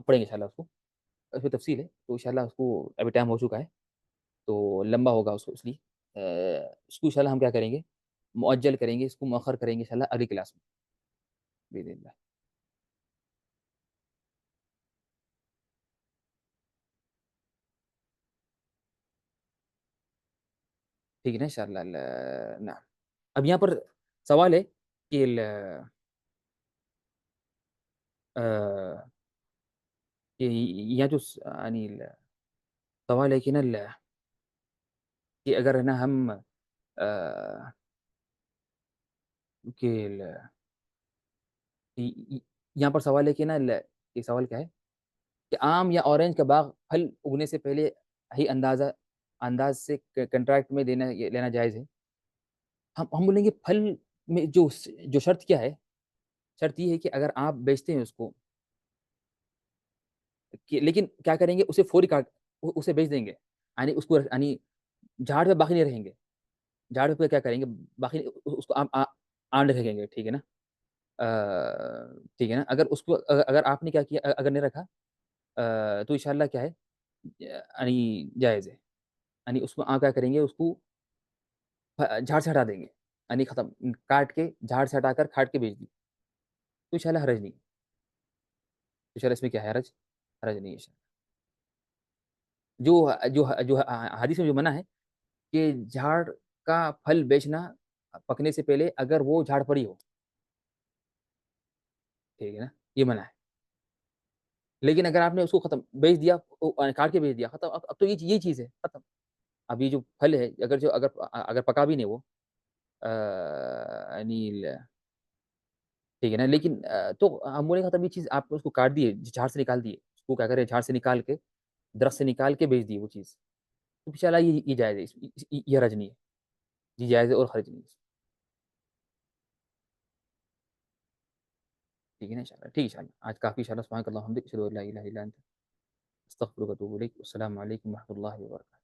پڑھیں گے انشاءاللہ اس کو. اس میں تفصیل ہے تو انشاءاللہ اس کو ابھی ٹائم ہو چکا ہے تو لمبا ہوگا اس کو, اس لیے اس کو انشاءاللہ ہم کیا کریں گے, معجل کریں گے, اس کو مؤخر کریں گے انشاءاللہ اگلی کلاس میں باذن اللہ. ٹھیک ہے نا انشاءاللہ. نعم, اب یہاں پر سوال ہے کہ یہاں جو یعنی سوال ہے کہ نا کہ اگر ہے نا ہم کہ یہاں پر سوال ہے کہ نا, یہ سوال کیا ہے کہ آم یا اورنج کا باغ پھل اگنے سے پہلے ہی انداز سے کنٹریکٹ میں لینا جائز ہے. ہم بولیں گے پھل میں جو شرط کیا ہے، شرط یہ ہے کہ اگر آپ بیچتے ہیں اس کو، لیکن کیا کریں گے، اسے فوری کاٹ، اسے بیچ دیں گے، یعنی اس کو یعنی جھاڑ پہ باقی نہیں رہیں گے، جھاڑ پہ کیا کریں گے، باقی اس کو آنڈ رکھیں گے، ٹھیک ہے نا؟ ٹھیک ہے نا؟ اگر اس کو اگر آپ نے کیا کیا، اگر نہیں رکھا تو انشاءاللہ کیا ہے، یعنی جائز ہے، یعنی اس کو آپ کیا کریں گے، اس کو جھاڑ سے ہٹا دیں گے، یعنی ختم، کاٹ کے جھاڑ سے ہٹا کر کاٹ کے بیچ دی، تو انشاءاللہ حرج نہیں، انشاءاللہ اس میں کیا ہے، حرج، حرج نہیں ہے، جو جو جو حدیث میں جو منع ہے کہ جھاڑ کا پھل بیچنا پکنے سے پہلے اگر وہ جھاڑ پڑی ہو، ٹھیک ہے نا، یہ منع ہے، لیکن اگر آپ نے اس کو ختم بیچ دیا، کاٹ کے بیچ دیا، ختم، اب تو یہ چیز ہے ختم، اب یہ جو پھل ہے، اگر پکا بھی نہیں وہ، یعنی ٹھیک ہے نا، لیکن تو ہم بولیں گے ختم، یہ چیز آپ اس کو کاٹ دیے، جھاڑ سے نکال دیے، اس کو کیا کرے، جھاڑ سے نکال کے، درخت سے نکال کے بیچ دیے وہ چیز، تو انشاءاللہ یہ جائز ہے، یہ حرج نہیں ہے، یہ جائز ہے اور حرج نہیں ہے، ٹھیک ہے نا، انشاءاللہ ٹھیک ہے، انشاءاللہ آج کافی، انشاءاللہ سبحانک اللہم وبحمدک، اشہدو ان لا الہ الا انت، استغفرک و اتوب الیک، السلام علیکم و رحمۃ اللہ وبرکاتہ۔